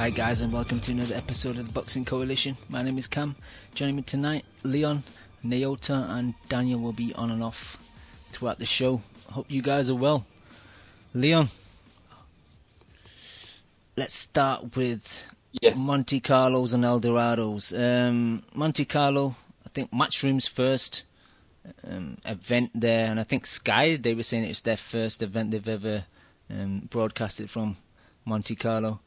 Hi guys, and welcome to another episode of the Boxing Coalition. My name is Cam. Joining me tonight, Leon, Naota and Daniel will be on and off throughout the show. Hope you guys are well. Leon, let's start with Monte Carlos and Eldorados. Monte Carlo, I think Matchroom's first event there, and I think Sky, they were saying it was their first event they've ever broadcasted from Monte Carlo.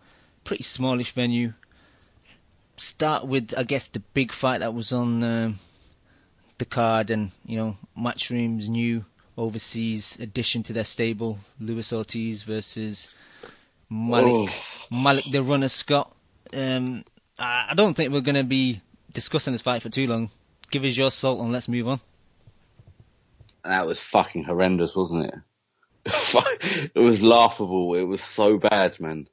Pretty smallish venue. Start with, I guess, the big fight that was on the card, and Matchroom's new overseas addition to their stable, Luis Ortiz versus Malik the Runner Scott. I don't think we're going to be discussing this fight for too long. Give us your salt and let's move on. That was fucking horrendous, wasn't it? It was laughable. It was so bad, man.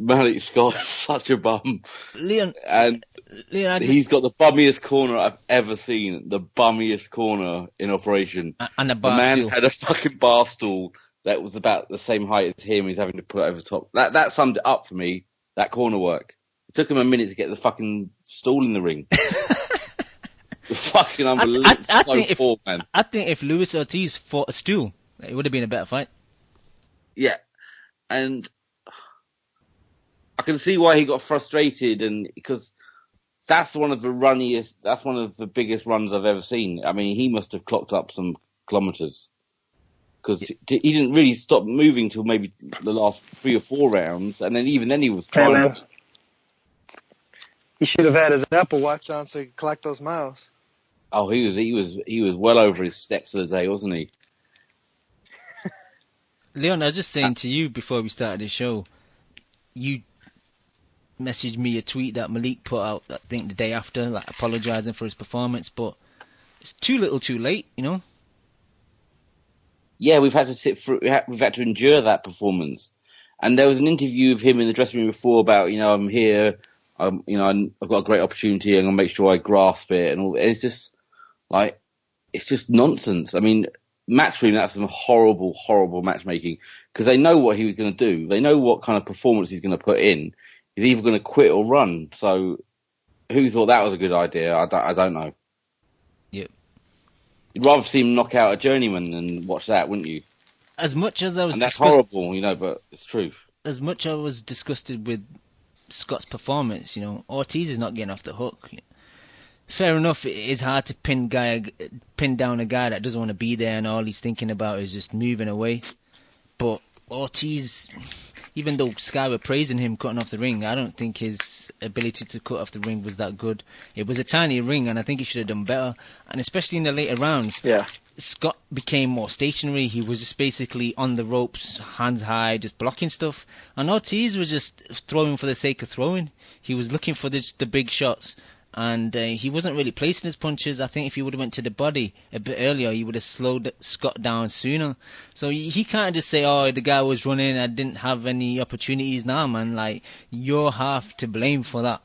Malik Scott's such a bum. Leon, he's got the bummiest corner I've ever seen. The bummiest corner in operation. And the man had a fucking bar stool that was about the same height as him. He's having to put it over the top. That summed it up for me, that corner work. It took him a minute to get the fucking stool in the ring. Fucking unbelievable. Poor, man. I think if Luis Ortiz fought a stool, it would have been a better fight. Yeah. And I can see why he got frustrated, and because that's one of the biggest runs I've ever seen. I mean, he must have clocked up some kilometers, because he didn't really stop moving till maybe the last 3 or 4 rounds, and then even then he was trying. He should have had his Apple Watch on so he could collect those miles. Oh, he was well over his steps of the day, wasn't he? Leon, I was just saying to you before we started the show, you messaged me a tweet that Malik put out, I think the day after, like apologising for his performance, but it's too little too late, Yeah, we've had to sit through, we've had to endure that performance. And there was an interview of him in the dressing room before about, I'm here, I've got a great opportunity, I'm going to make sure I grasp it, and all. It's just nonsense. I mean, Matchroom, that's some horrible, horrible matchmaking, because they know what he was going to do. They know what kind of performance he's going to put in. He's either going to quit or run. So, who thought that was a good idea? I don't know. Yep. You'd rather see him knock out a journeyman than watch that, wouldn't you? As much as I was, and that's horrible, but it's true. As much as I was disgusted with Scott's performance, Ortiz is not getting off the hook. Fair enough, it is hard to pin down a guy that doesn't want to be there, and all he's thinking about is just moving away. But Ortiz, even though Sky were praising him cutting off the ring, I don't think his ability to cut off the ring was that good. It was a tiny ring, and I think he should have done better. And especially in the later rounds, Scott became more stationary. He was just basically on the ropes, hands high, just blocking stuff. And Ortiz was just throwing for the sake of throwing. He was looking for the big shots. And he wasn't really placing his punches. I think if he would have went to the body a bit earlier, he would have slowed Scott down sooner. So he can't just say, oh, the guy was running, I didn't have any opportunities. Nah, man, like, you're half to blame for that.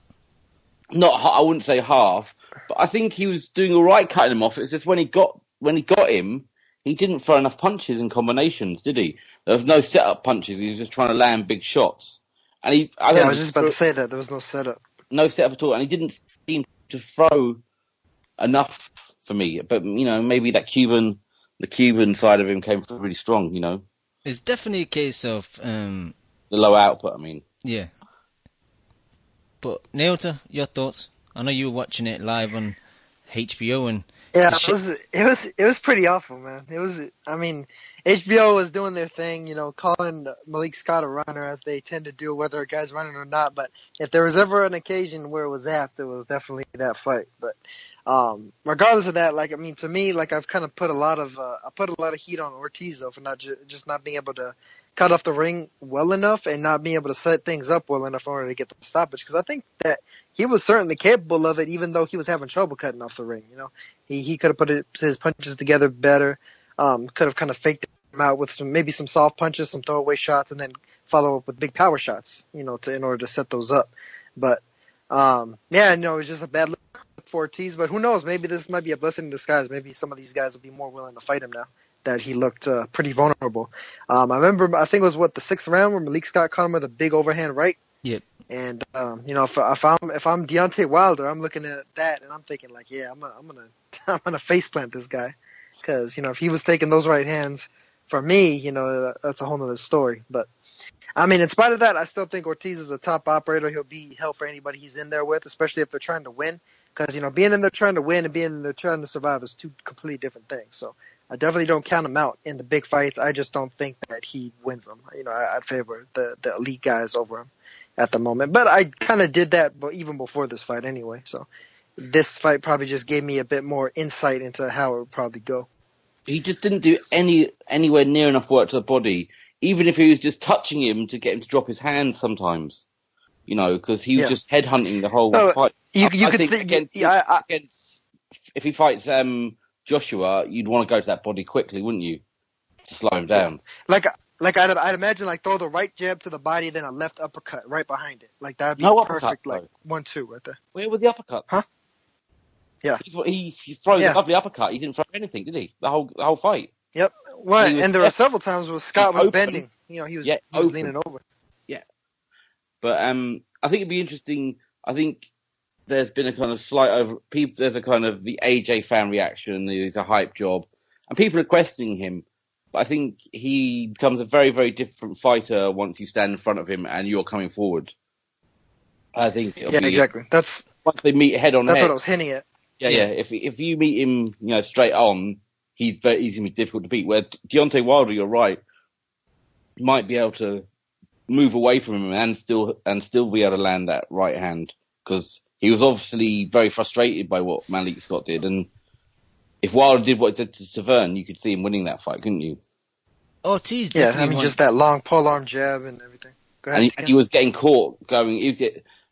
I wouldn't say half, but I think he was doing all right cutting him off. It's just when he got him, he didn't throw enough punches and combinations, did he? There was no setup punches. He was just trying to land big shots. And I was just about to say that. There was no setup. No setup at all, and he didn't seem to throw enough for me. But maybe the Cuban side of him came through really strong. It's definitely a case of the low output. I mean, yeah. But Naota, your thoughts? I know you were watching it live on HBO, and it was pretty awful, man. HBO was doing their thing, calling Malik Scott a runner, as they tend to do, whether a guy's running or not. But if there was ever an occasion where it was apt, it was definitely that fight. But regardless of that, to me, I've kind of put a lot of heat on Ortiz, though, for not just not being able to cut off the ring well enough and not being able to set things up well enough in order to get the stoppage. Because I think that he was certainly capable of it, even though he was having trouble cutting off the ring. He could have put his punches together better. Could have kind of faked him out with maybe some soft punches, some throwaway shots, and then follow up with big power shots, in order to set those up. But it was just a bad look for Ortiz. But who knows? Maybe this might be a blessing in disguise. Maybe some of these guys will be more willing to fight him now. that he looked pretty vulnerable. I remember, I think it was the 6th round where Malik Scott caught him with a big overhand right. Yep. And if I'm Deontay Wilder, I'm looking at that and I'm thinking like, yeah, I'm gonna face plant this guy, because if he was taking those right hands for me, that's a whole nother story. But I mean, in spite of that, I still think Ortiz is a top operator. He'll be hell for anybody he's in there with, especially if they're trying to win. Because being in there trying to win and being in there trying to survive is two completely different things. So I definitely don't count him out in the big fights. I just don't think that he wins them. I'd favor the elite guys over him at the moment. But I kind of did that even before this fight anyway. So this fight probably just gave me a bit more insight into how it would probably go. He just didn't do anywhere near enough work to the body, even if he was just touching him to get him to drop his hands sometimes. Because he was just headhunting the whole fight. You could think against if he fights Joshua, you'd want to go to that body quickly, wouldn't you? To slow him down. Like I'd imagine throw the right jab to the body, then a left uppercut right behind it. Like that'd be perfect. Like 1-2 right there. Where were the uppercuts? Huh? Yeah. He throws a lovely uppercut. He didn't throw anything, did he? The whole fight. Yep. Well, and there were several times where Scott was bending. He was leaning over. Yeah. But I think it'd be interesting. I think there's been a kind of there's a kind of the AJ fan reaction. There's a hype job, and people are questioning him. But I think he becomes a very, very different fighter once you stand in front of him and you're coming forward. I think. Exactly. That's once they meet head on head. That's what I was hinting at. Yeah. If you meet him, straight on, he's going to be difficult to beat. Where Deontay Wilder, you're right, might be able to move away from him and still be able to land that right hand, because he was obviously very frustrated by what Malik Scott did, and if Wilder did what he did to Severn, you could see him winning that fight, couldn't you? Ortiz, just that long pole arm jab and everything. Go ahead. And he was getting caught going.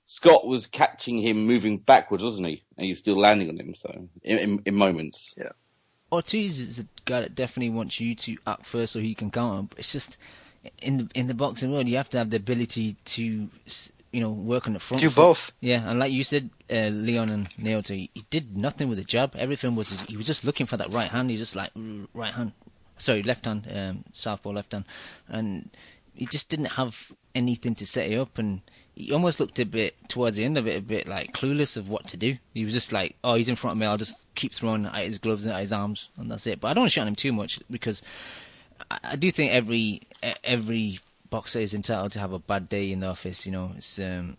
Scott was catching him moving backwards, wasn't he? And he was still landing on him. So in moments, yeah. Ortiz is a guy that definitely wants you to act first so he can counter. But it's just in the boxing world, you have to have the ability to work on the front. Do both. Yeah, and like you said, Leon and Naoto, he did nothing with the jab. Everything he was just looking for that right hand. He just left hand, southpaw left hand, and he just didn't have anything to set it up. And he almost looked a bit towards the end of it, a bit like clueless of what to do. He was just like, "Oh, he's in front of me. I'll just keep throwing at his gloves and at his arms, and that's it." But I don't want to shout at him too much, because I do think every boxer is entitled to have a bad day in the office. It's and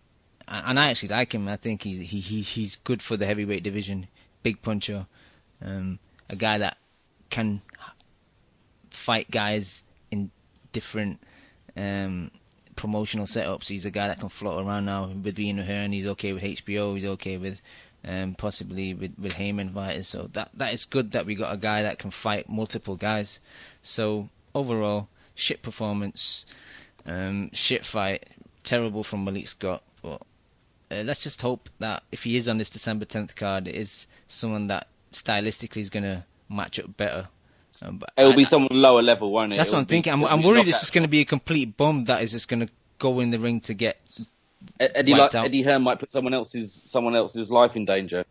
I actually like him. I think he's good for the heavyweight division. Big puncher, a guy that can fight guys in different promotional setups. He's a guy that can float around now with being a Hearn. He's okay with HBO. He's okay with possibly with Heyman fighters. So that is good that we got a guy that can fight multiple guys. So overall, shit performance, shit fight, terrible from Malik Scott. But let's just hope that if he is on this December 10th card, it is someone that stylistically is going to match up better. But it'll be someone lower level, won't it? That's what I'm thinking. I'm worried it's just going to be a complete bum that is just going to go in the ring to get Eddie Hearn might put someone else's life in danger.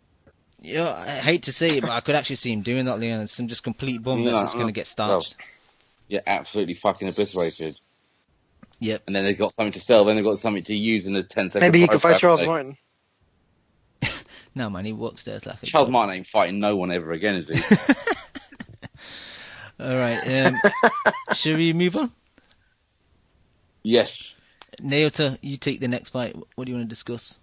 Yeah, I hate to say it, but I could actually see him doing that, Leon. Some just complete bum that's just going to get starched. Yeah, absolutely fucking obliterated. Yep. And then they've got something to sell. Then they've got something to use in the 10-second. Maybe he could fight Charles Martin. No, man, he works there like Charles Martin ain't fighting no one ever again, is he? All right. Should we move on? Yes. Naota, you take the next fight. What do you want to discuss?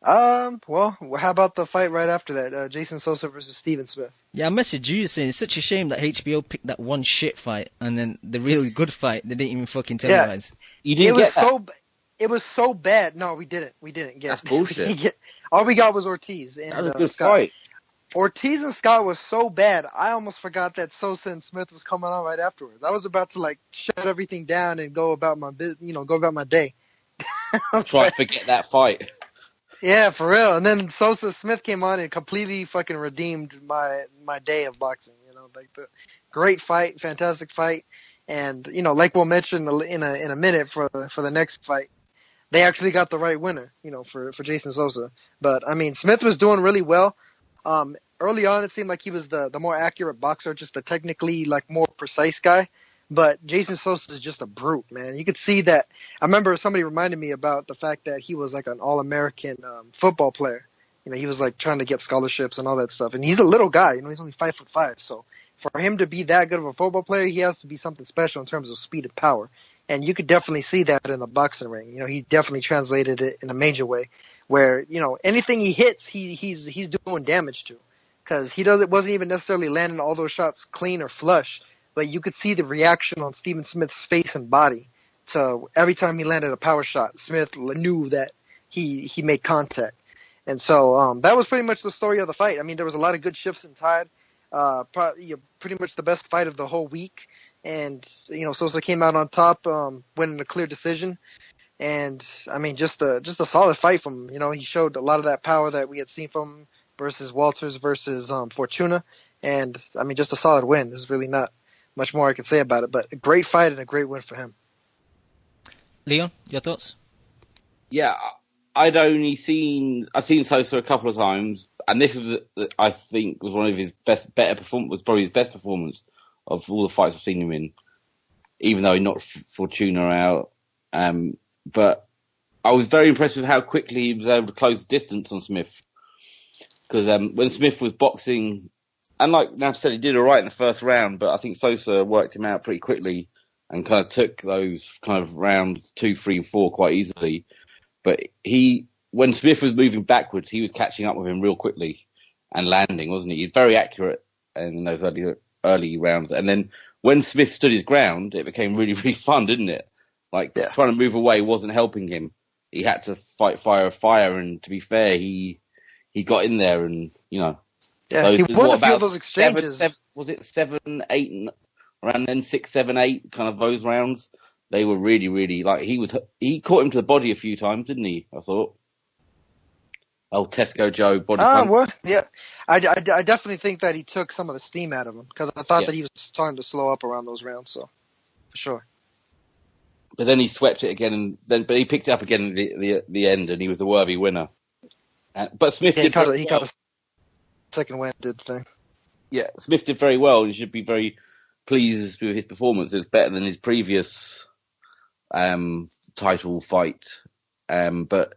Well, how about the fight right after that? Jason Sosa versus Steven Smith. Yeah, I messaged you saying it's such a shame that HBO picked that one shit fight and then the really good fight they didn't even fucking televise. You didn't get that? It was so bad. No, we didn't. We didn't get. That's bullshit. All we got was Ortiz. And, that was a good fight. Ortiz and Scott was so bad, I almost forgot that Sosa and Smith was coming on right afterwards. I was about to shut everything down and go about my go about my day. Try to forget that fight. Yeah, for real. And then Sosa Smith came on and completely fucking redeemed my day of boxing. The great fight, fantastic fight, and like we'll mention in a minute for the next fight, they actually got the right winner. For Jason Sosa. But I mean, Smith was doing really well. early on it seemed like he was the more accurate boxer, just the technically like more precise guy. But Jason Sosa is just a brute, man. You could see that. I remember somebody reminded me about the fact that he was like an All-American football player. You know, he was like trying to get scholarships and all that stuff. And he's a little guy. You know, he's only 5'5". So for him to be that good of a football player, he has to be something special in terms of speed and power. And you could definitely see that in the boxing ring. You know, he definitely translated it in a major way, where anything he hits, he's doing damage to, because wasn't even necessarily landing all those shots clean or flush. But you could see the reaction on Stephen Smith's face and body to every time he landed a power shot. Smith knew that he made contact. And so that was pretty much the story of the fight. I mean, there was a lot of good shifts in tide. Pretty much the best fight of the whole week. And, Sosa came out on top, winning a clear decision. And, I mean, just a solid fight from him. He showed a lot of that power that we had seen from him versus Walters versus Fortuna. And, I mean, just a solid win. There's really not much more I can say about it, but a great fight and a great win for him. Leon, your thoughts? Yeah, I've seen Sosa a couple of times, and this was, I think, was one of his better performance. Was probably his best performance of all the fights I've seen him in, even though he knocked Fortuna out. But I was very impressed with how quickly he was able to close the distance on Smith, because when Smith was boxing. And like Nav said, he did all right in the first round, but I think Sosa worked him out pretty quickly and kind of took those kind of rounds 2, 3, 4 quite easily. But when Smith was moving backwards, he was catching up with him real quickly and landing, wasn't he? He's very accurate in those early rounds. And then when Smith stood his ground, it became really, really fun, didn't it? Trying to move away wasn't helping him. He had to fight fire. And to be fair, he got in there and, Yeah, he won a few of those exchanges. Was it 7, 8, around then 6, 7, 8, kind of those rounds? They were really, really he caught him to the body a few times, didn't he? I thought. Oh, Tesco Joe body punch. Well, yeah. I definitely think that he took some of the steam out of him, because I thought that he was starting to slow up around those rounds. So, for sure. But then he swept it again, but he picked it up again at the end, and he was a worthy winner. But Smith did he got a second win, did the thing. Yeah, Smith did very well. He should be very pleased with his performance. It's better than his previous title fight. But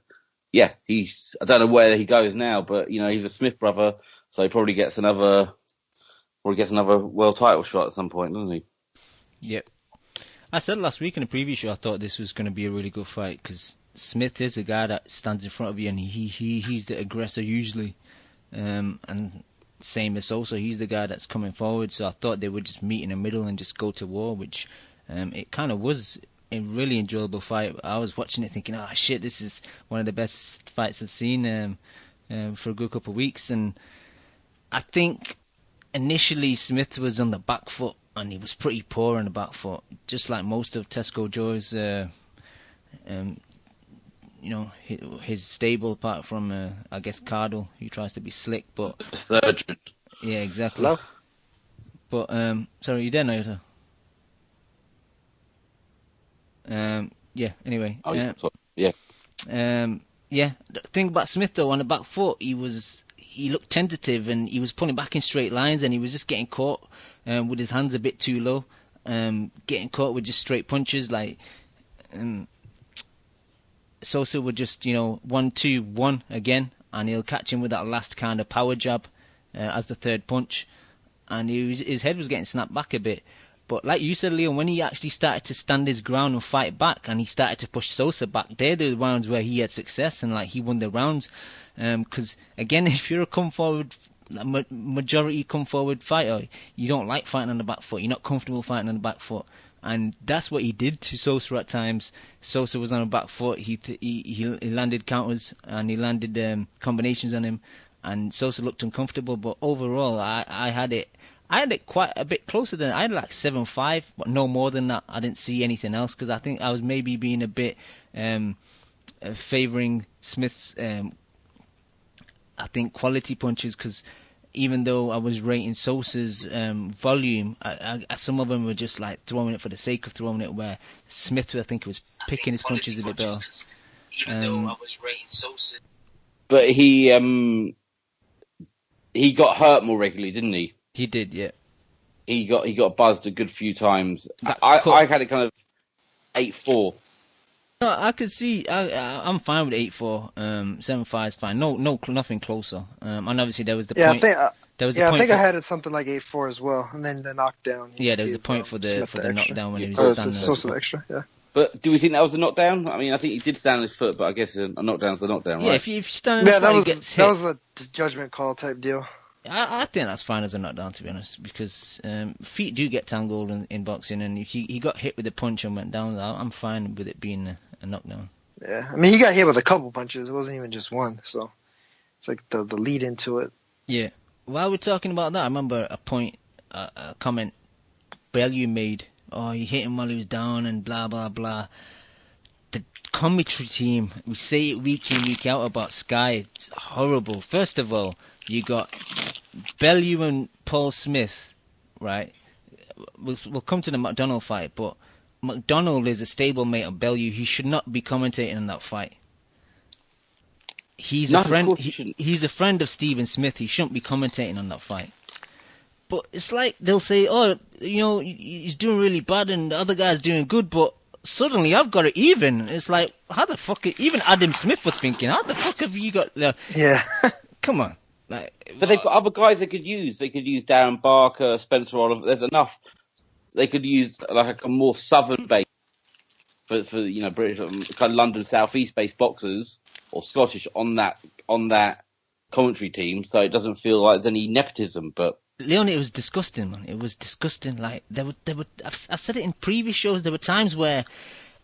yeah, I don't know where he goes now, but he's a Smith brother, so he probably gets another world title shot at some point, doesn't he? Yep. I said last week in the preview show I thought this was going to be a really good fight, because Smith is a guy that stands in front of you, and he's the aggressor usually. And same as Sosa, he's the guy that's coming forward. So I thought they would just meet in the middle and just go to war, which it kind of was a really enjoyable fight. I was watching it thinking, oh shit, this is one of the best fights I've seen for a good couple of weeks. And I think initially Smith was on the back foot, and he was pretty poor on the back foot, just like most of Tesco Joe's his stable, apart from I guess Carlo, who tries to be slick, but surgeon. Yeah, exactly. Hello? But sorry, you there, Naota? Yeah. Anyway. Oh, yeah. Yeah. The thing about Smith though, on the back foot, he looked tentative, and he was pulling back in straight lines, and he was just getting caught with his hands a bit too low, getting caught with just straight punches like. Sosa would just, 1, 2, 1 again, and he'll catch him with that last kind of power jab as the third punch, and his head was getting snapped back a bit. But like you said, Leon, when he actually started to stand his ground and fight back, and he started to push Sosa back, they're the rounds where he had success, and he won the rounds. Because again, if you're a majority come forward fighter, you don't like fighting on the back foot. You're not comfortable fighting on the back foot. And that's what he did to Sosa at times. Sosa was on the back foot. He landed counters, and he landed combinations on him. And Sosa looked uncomfortable. But overall, I had it quite a bit closer than I had 7-5, but no more than that. I didn't see anything else, because I think I was maybe being a bit favouring Smith's I think quality punches, because even though I was rating Sosa's volume, some of them were just throwing it for the sake of throwing it, where Smith, I think, was picking his punches a bit better. But he he got hurt more regularly, didn't he? He did, yeah. He got buzzed a good few times. That I had it kind of 8-4. No, I could see. I'm fine with 8-4. 7-5 is fine. Nothing closer. And obviously there was the point. I think I had it something like 8-4 as well, and then the knockdown. Yeah, there was the point for the extra. knockdown when he was Oh, standing. the Sosa extra, yeah. But do we think that was a knockdown? I mean, I think he did stand on his foot, but I guess a knockdown's a knockdown, Yeah, right? if you stand in front, he gets hit. That was a judgment call type deal. I think that's fine as a knockdown, to be honest, because feet do get tangled in boxing, and if he got hit with a punch and went down, I'm fine with it being a knockdown. Yeah, I mean, he got hit with a couple punches. It wasn't even just one, so it's like the lead into it. Yeah. While we're talking about that, I remember a comment Bellew made. Oh, he hit him while he was down and blah, blah, blah. The commentary team, we say it week in, week out about Sky. It's horrible. First of all, you got Bellew and Paul Smith, right? We'll come to the McDonald fight, but McDonald is a stablemate of Bellew. He should not be commentating on that fight. He's a friend. He's a friend of Stephen Smith. He shouldn't be commentating on that fight. But it's like they'll say, "Oh, he's doing really bad, and the other guy's doing good." But suddenly, I've got it even. It's like, how the fuck? Even Adam Smith was thinking, "How the fuck have you got?" Yeah. Come on. Like, but they've got other guys they could use. They could use Darren Barker, Spencer Oliver. There's enough. They could use like a more southern base for British kind of London southeast based boxers or Scottish on that commentary team, so it doesn't feel like there's any nepotism. But Leon, it was disgusting, man. It was disgusting. Like there were. I've said it in previous shows. There were times where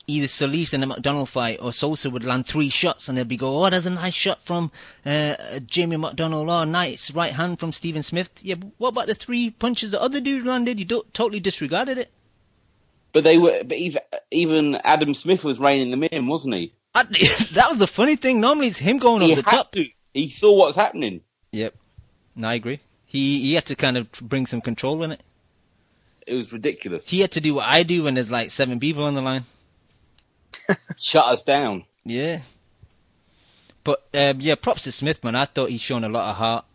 either Solis in the McDonald fight or Sosa would land 3 shots, and they'd be go, "Oh, there's a nice shot from Jamie McDonald. Oh, nice right hand from Stephen Smith." Yeah, but what about the 3 punches the other dude landed? You totally disregarded it. But even Adam Smith was reining them in, wasn't he? That was the funny thing. Normally, it's him going over the top. He saw what's happening. Yep, no, I agree. He had to kind of bring some control in it. It was ridiculous. He had to do what I do when there's like 7 people on the line. Shut us down. Yeah. But, props to Smith, man. I thought he's shown a lot of heart.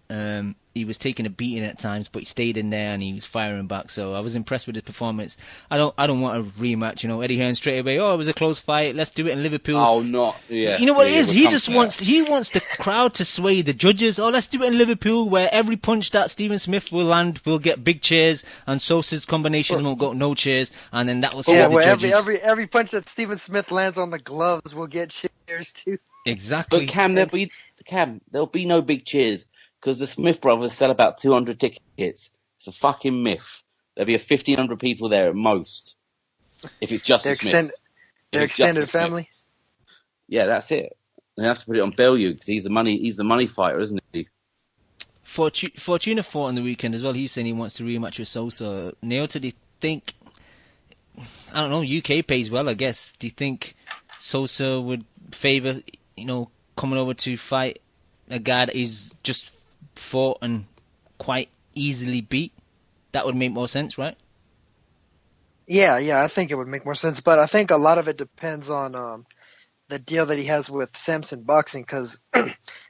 He was taking a beating at times, but he stayed in there and he was firing back. So I was impressed with his performance. I don't want a rematch. Eddie Hearn straight away. Oh, it was a close fight. Let's do it in Liverpool. Oh, not yeah. You know what it is? He just wants the crowd to sway the judges. Oh, let's do it in Liverpool, where every punch that Stephen Smith will land will get big cheers, and Sosa's combinations won't get no cheers, and then that will sway the judges. Every punch that Stephen Smith lands on the gloves will get cheers too. Exactly. But there'll be no big cheers. Because the Smith brothers sell about 200 tickets. It's a fucking myth. There'll be 1,500 people there at most. If it's just Smith. Their extended family? Yeah, that's it. They have to put it on Bellew because he's the money fighter, isn't he? Fortuna fought on the weekend as well. He's saying he wants to rematch with Sosa. Naota, do you think... I don't know, UK pays well, I guess. Do you think Sosa would favour, coming over to fight a guy that he's just fought and quite easily beat? That would make more sense, right? Yeah, I think it would make more sense, but I think a lot of it depends on the deal that he has with Samson Boxing, because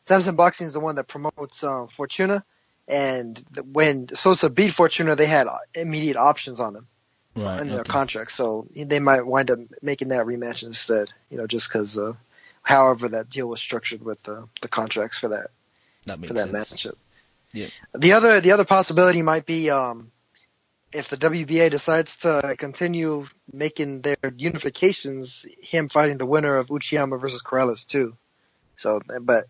Samson Boxing is the one that promotes Fortuna, and when Sosa beat Fortuna, they had immediate options on him in their contract, so they might wind up making that rematch instead, just because however that deal was structured with the contracts for that matchup. Yeah. The other possibility might be if the WBA decides to continue making their unifications, him fighting the winner of Uchiyama versus Corrales too. So, but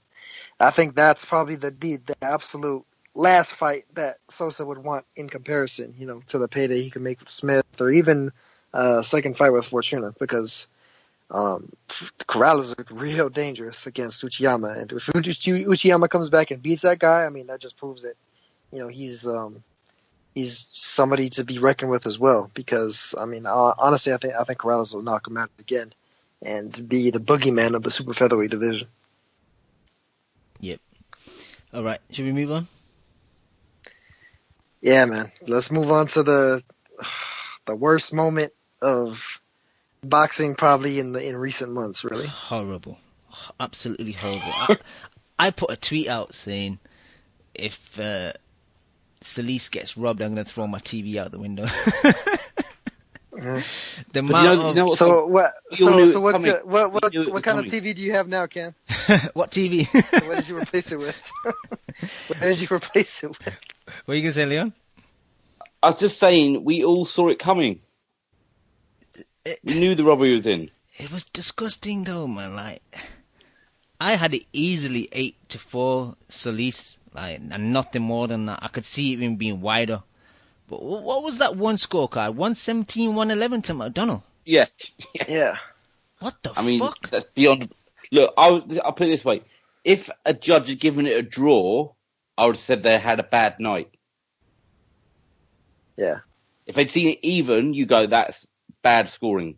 I think that's probably the absolute last fight that Sosa would want in comparison, to the payday he could make with Smith, or even a second fight with Fortuna, because Corrales is real dangerous against Uchiyama, and if Uchiyama comes back and beats that guy, I mean, that just proves that he's somebody to be reckoned with as well. Because I mean, honestly, I think Corrales will knock him out again and be the boogeyman of the super featherweight division. Yep. All right, should we move on? Yeah, man. Let's move on to the worst moment of boxing probably in recent months, really. Horrible. Absolutely horrible. I put a tweet out saying if Solis gets robbed, I'm going to throw my TV out the window. The But you know what? So what? We all knew it So was what's coming. what We knew it was kind of coming. TV do you have now, Cam? What TV? What did you replace it with? What did you replace it with? What are you going to say, Leon? I was just saying, we all saw it coming. We knew the robbery was in. It was disgusting, though, man. Like, I had it easily 8-4 Solis, like, and nothing more than that. I could see it even being wider. But what was that one scorecard? 117, 111 to McDonald. Yeah. Yeah. What the I mean, fuck? that's beyond. Look, I'll put it this way: if a judge had given it a draw, I would have said they had a bad night. Yeah. If they'd seen it even, you go, that's bad scoring.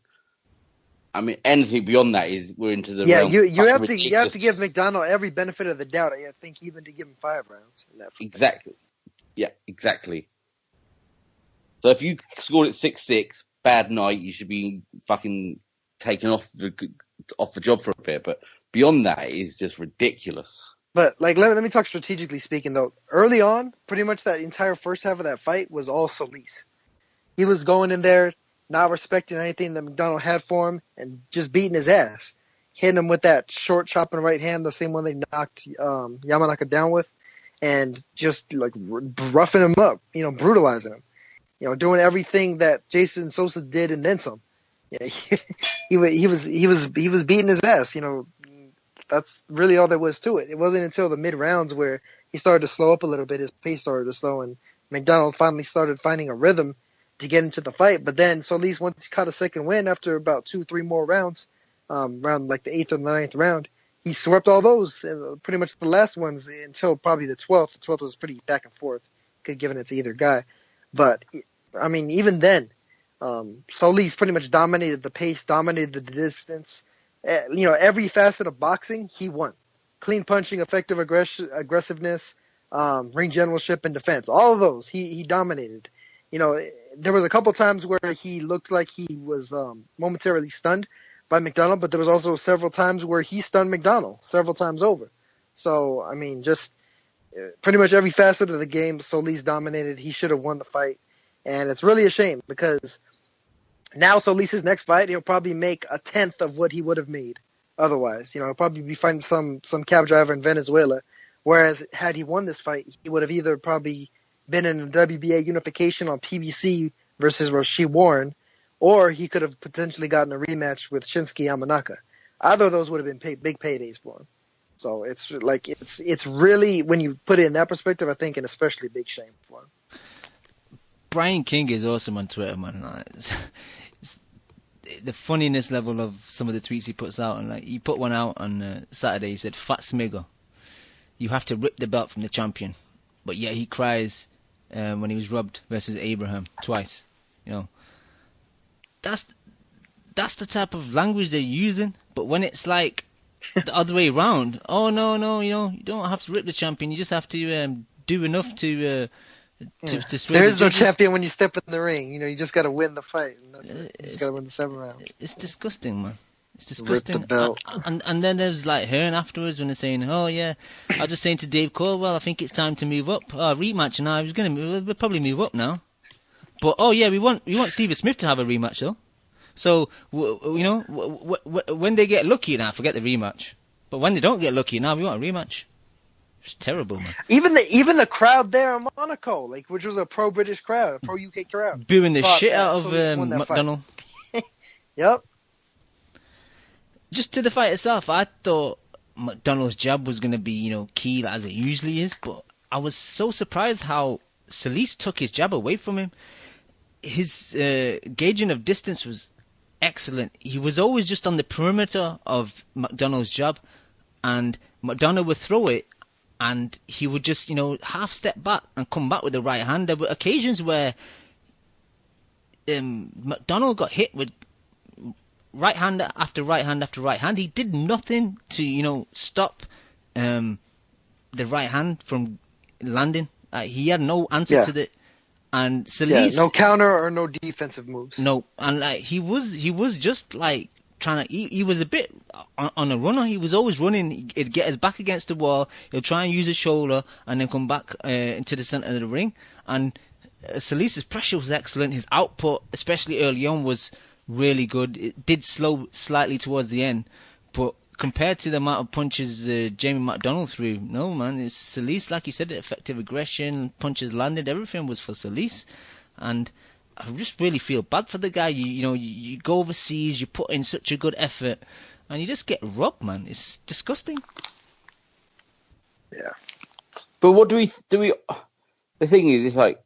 I mean, anything beyond that is we're into the Yeah, realm you of have fucking to give ridiculous. McDonald every benefit of the doubt. I think even to give him 5 rounds. In that Exactly. Yeah, exactly. So if you scored it 6-6, bad night, you should be fucking taken off the job for a bit. But beyond that, it is just ridiculous. But like, let me talk strategically speaking though. Early on, pretty much that entire first half of that fight was all Solis. He was going in there, not respecting anything that McDonald had for him, and just beating his ass, hitting him with that short chopping right hand, the same one they knocked Yamanaka down with, and just like roughing him up, brutalizing him, doing everything that Jason Sosa did and then some. Yeah, he was beating his ass. That's really all there was to it. It wasn't until the mid rounds where he started to slow up a little bit. His pace started to slow, and McDonald finally started finding a rhythm to get into the fight. But then Solis, once he caught a second win after about 2-3 more rounds, around like the 8th or the 9th round, he swept all those, pretty much the last ones until probably the 12th. The 12th was pretty back and forth, could given it to either guy. But I mean, even then, Solis pretty much dominated the pace, dominated the distance. Every facet of boxing, he won. Clean punching, effective aggressiveness, ring generalship, and defense. All of those, he dominated. There was a couple times where he looked like he was momentarily stunned by McDonald, but there was also several times where he stunned McDonald several times over. So, I mean, just pretty much every facet of the game, Solis dominated. He should have won the fight. And it's really a shame because now Solis' next fight, he'll probably make 1/10 of what he would have made otherwise. He'll probably be fighting some cab driver in Venezuela. Whereas had he won this fight, he would have either probably been in a WBA unification on PBC versus Rashid Warren, or he could have potentially gotten a rematch with Shinsuke Yamanaka. Either of those would have been big paydays for him. So it's like it's really, when you put it in that perspective, I think an especially big shame for him. Brian King is awesome on Twitter, man. Like, it's the funniness level of some of the tweets he puts out, and like he put one out on Saturday. He said, "Fat Smigger, you have to rip the belt from the champion," but yet he cries when he was robbed versus Abraham twice. That's the type of language they're using. But when it's like the other way around, oh no, you don't have to rip the champion. You just have to do enough to sway There the is no judges. champion when you step in the ring. You just got to win the fight. And that's it. You just got to win the 7 rounds. It's disgusting, man. It's Rip the disgusting. belt. And then there's like Hearn afterwards when they're saying, "Oh yeah, I was just saying to Dave Caldwell, I think it's time to move up. Rematch, and I was gonna move. We'll probably move up now. But oh yeah, we want Stevie Smith to have a rematch though. So when they get lucky now, forget the rematch. But when they don't get lucky now, we want a rematch. It's terrible, man. Even the crowd there in Monaco, which was a pro-British crowd, a pro-UK crowd, Booing the thought shit that out of Solis won that fight. McDonald. Yep. Just to the fight itself, I thought McDonald's jab was going to be, key as it usually is, but I was so surprised how Solis took his jab away from him. His gauging of distance was excellent. He was always just on the perimeter of McDonald's jab, and McDonald would throw it, and he would just, half step back and come back with the right hand. There were occasions where McDonald got hit with right hand after right hand after right hand. He did nothing to, stop the right hand from landing. He had no answer to the. And Solis, no counter or no defensive moves. No, and he was just like trying to. He was a bit on a runner. He was always running. He'd get his back against the wall. He'll try and use his shoulder and then come back into the centre of the ring. And Solis's pressure was excellent. His output, especially early on, was really good. It did slow slightly towards the end, but compared to the amount of punches Jamie McDonnell threw, no man, it's Solis, like you said, effective aggression, punches landed, everything was for Solis. And I just really feel bad for the guy. You go overseas, you put in such a good effort, and you just get robbed, man. It's disgusting. Yeah. But what do we? The thing is, it's like,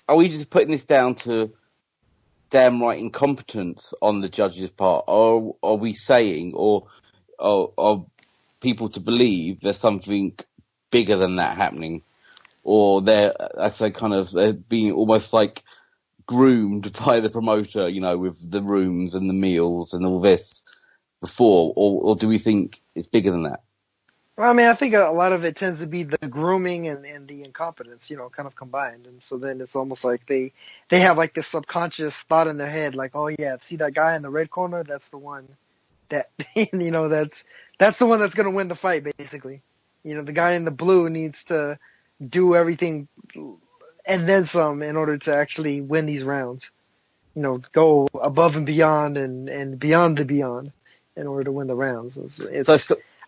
are we just putting this down to damn right incompetence on the judge's part, or are we saying, or are people to believe there's something bigger than that happening, or they're being almost like groomed by the promoter, with the rooms and the meals and all this before, or do we think it's bigger than that? Well, I mean, I think a lot of it tends to be the grooming and the incompetence, kind of combined. And so then it's almost like they have like this subconscious thought in their head, like, oh yeah, see that guy in the red corner? That's the one that, that's the one that's going to win the fight, basically. The guy in the blue needs to do everything and then some in order to actually win these rounds. Go above and beyond and beyond the beyond in order to win the rounds.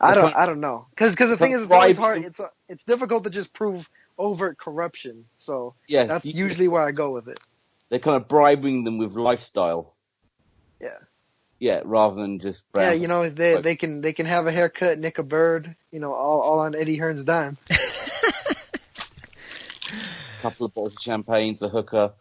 I don't know, because the thing is, it's always hard. It's difficult to just prove overt corruption. So yeah, that's usually where I go with it. They're kind of bribing them with lifestyle. Yeah. Yeah, rather than just brown. Yeah, they can have a haircut, nick a bird, all on Eddie Hearn's dime. A couple of bottles of champagne, a hooker.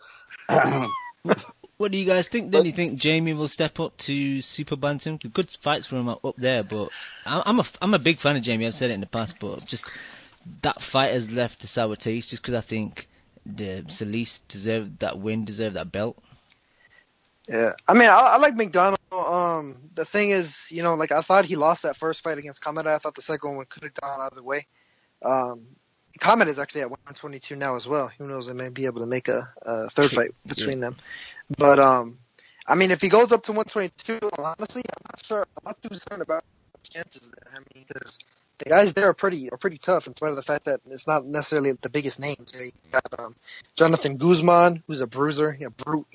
What do you guys think? Then do you think Jamie will step up to Super Bantam? Good fights for him up there, but I'm a big fan of Jamie. I've said it in the past, but just that fight has left a sour taste. Just because I think the Solis deserved that belt. Yeah, I mean, I like McDonald. The thing is, I thought he lost that first fight against Kamada. I thought the second one could have gone either way. Kamada is actually at 122 now as well. Who knows? They may be able to make a third fight between them. But I mean, if he goes up to 122, honestly, I'm not too concerned about the chances there. I mean, because the guys there are pretty tough, in spite of the fact that it's not necessarily the biggest names. You got Jonathan Guzman, who's a bruiser, brute,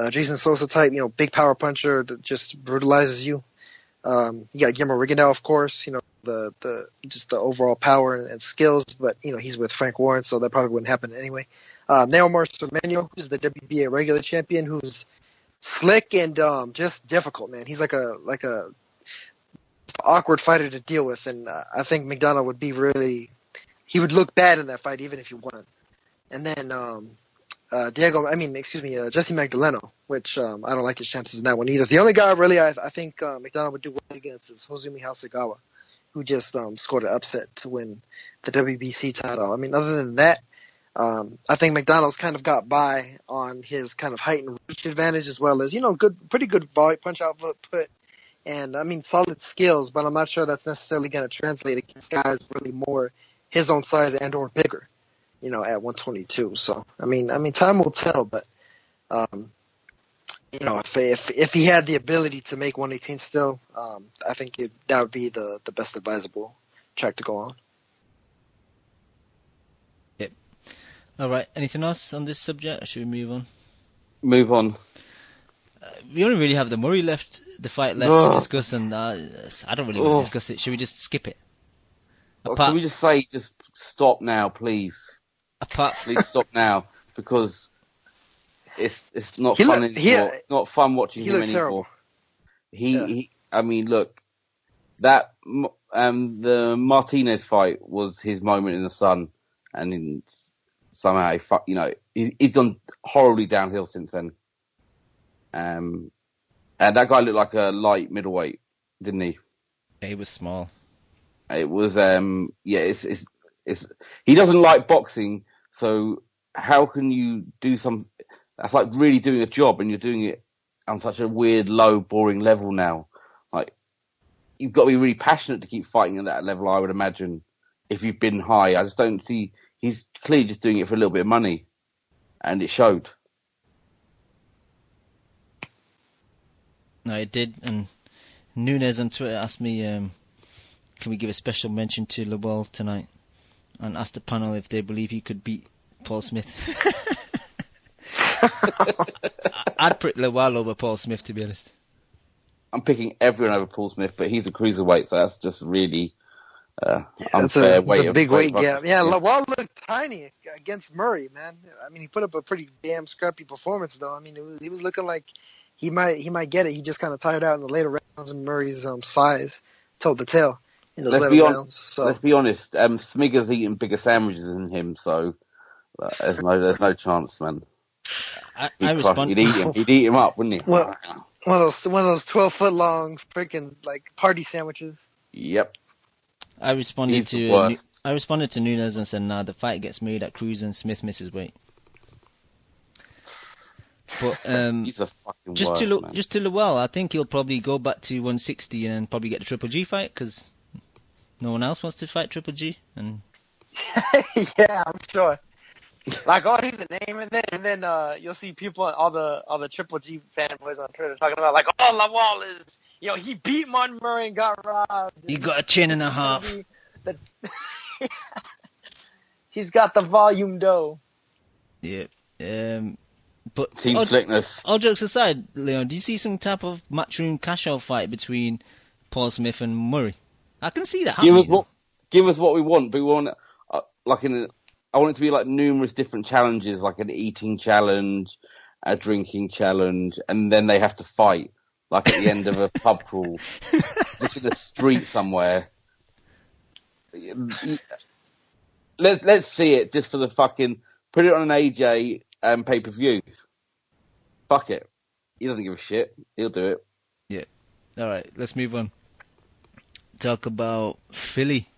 Jason Sosa type, big power puncher that just brutalizes you. You got Guillermo Rigondeaux, of course, the overall power and skills, but he's with Frank Warren, so that probably wouldn't happen anyway. Neomar Cermeño, who's the WBA regular champion, who's slick and just difficult, man. He's like a awkward fighter to deal with, and I think McDonald would be he would look bad in that fight even if he won. And then Jesse Magdaleno, which I don't like his chances in that one either. The only guy really I think McDonald would do well against is Hozumi Hasegawa, who just scored an upset to win the WBC title. I mean, other than that, I think McDonald's kind of got by on his kind of height and reach advantage, as well as pretty good punch output, and I mean solid skills. But I'm not sure that's necessarily going to translate against guys really more his own size and or bigger, at 122. So I mean, time will tell. But if he had the ability to make 118 still, I think that would be the best advisable track to go on. Yep. All right. Anything else on this subject, or should we move on? Move on. We only really have the Murray fight left to discuss, and I don't really want to discuss it. Should we just skip it? Can we just say, just stop now, please? Please stop now, because it's not fun anymore. Not fun watching him anymore. Terrible. I mean, look, that the Martinez fight was his moment in the sun, and somehow he's gone horribly downhill since then. And that guy looked like a light middleweight, didn't he? He was small. It was it's he doesn't like boxing, so how can you do some? That's like really doing a job, and you're doing it on such a weird, low, boring level now. Like, you've got to be really passionate to keep fighting at that level, I would imagine, if you've been high. I just don't see. He's clearly just doing it for a little bit of money, and it showed. No, it did. And Nunez on Twitter asked me, can we give a special mention to Lowell tonight? And asked the panel if they believe he could beat Paul Smith. I'd put Lowell over Paul Smith, to be honest. I'm picking everyone over Paul Smith, but he's a cruiserweight, so that's just really unfair weight. It's a big weight gap. Yeah, Yeah. Lowell looked tiny against Murray, man. I mean, he put up a pretty damn scrappy performance, though. I mean, he was looking like he might get it. He just kind of tired out in the later rounds, and Murray's size told the tale in those later rounds. So. Let's be honest. Smigger's eating bigger sandwiches than him, so there's no chance, man. He'd eat him up, wouldn't he? Well, one of those 12-foot long freaking like party sandwiches. Yep. I responded to Nunez and said, "Nah, the fight gets made at cruiser and Smith misses weight." But he's a fucking just worst, to Lowell, I think he'll probably go back to 160 and probably get the Triple G fight because no one else wants to fight Triple G. And yeah, I'm sure. Like, oh, he's a name, and then you'll see people, all the Triple G fanboys on Twitter talking about like, oh, Lowell is, he beat Murray and got robbed. He got a chin and a half. He's got the volume dough. Yeah. But team slickness. All jokes aside, Leon, do you see some type of matchroom cash-out fight between Paul Smith and Murray? I can see that happening. Give us what we want, but we want I want it to be like numerous different challenges, like an eating challenge, a drinking challenge, and then they have to fight, like at the end of a pub crawl, just in the street somewhere. Let's see it just for the fucking. Put it on an AJ pay-per-view. Fuck it. He doesn't give a shit. He'll do it. Yeah. All right. Let's move on. Talk about Philly,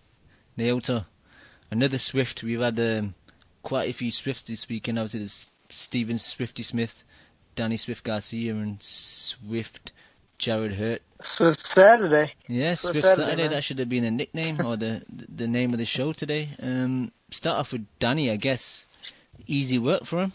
Naota. Another Swift. We've had quite a few Swifts this weekend. Obviously, there's Steven Swifty Smith, Danny Swift Garcia, and Swift Jared Hurt. Swift Saturday. Yeah, Swift Saturday. That should have been a nickname or the name of the show today. Start off with Danny, I guess. Easy work for him.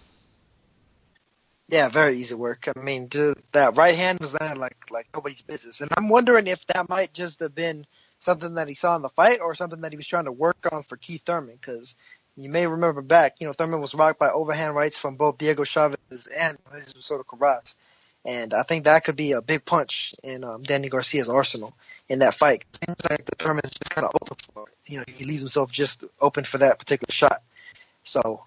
Yeah, very easy work. I mean, that right hand was landing like nobody's business. And I'm wondering if that might just have been something that he saw in the fight or something that he was trying to work on for Keith Thurman, because you may remember back, Thurman was rocked by overhand rights from both Diego Chavez and Jesus Soto Carras. And I think that could be a big punch in Danny Garcia's arsenal in that fight. It seems like the Thurman's just kind of open for it. He leaves himself just open for that particular shot. So,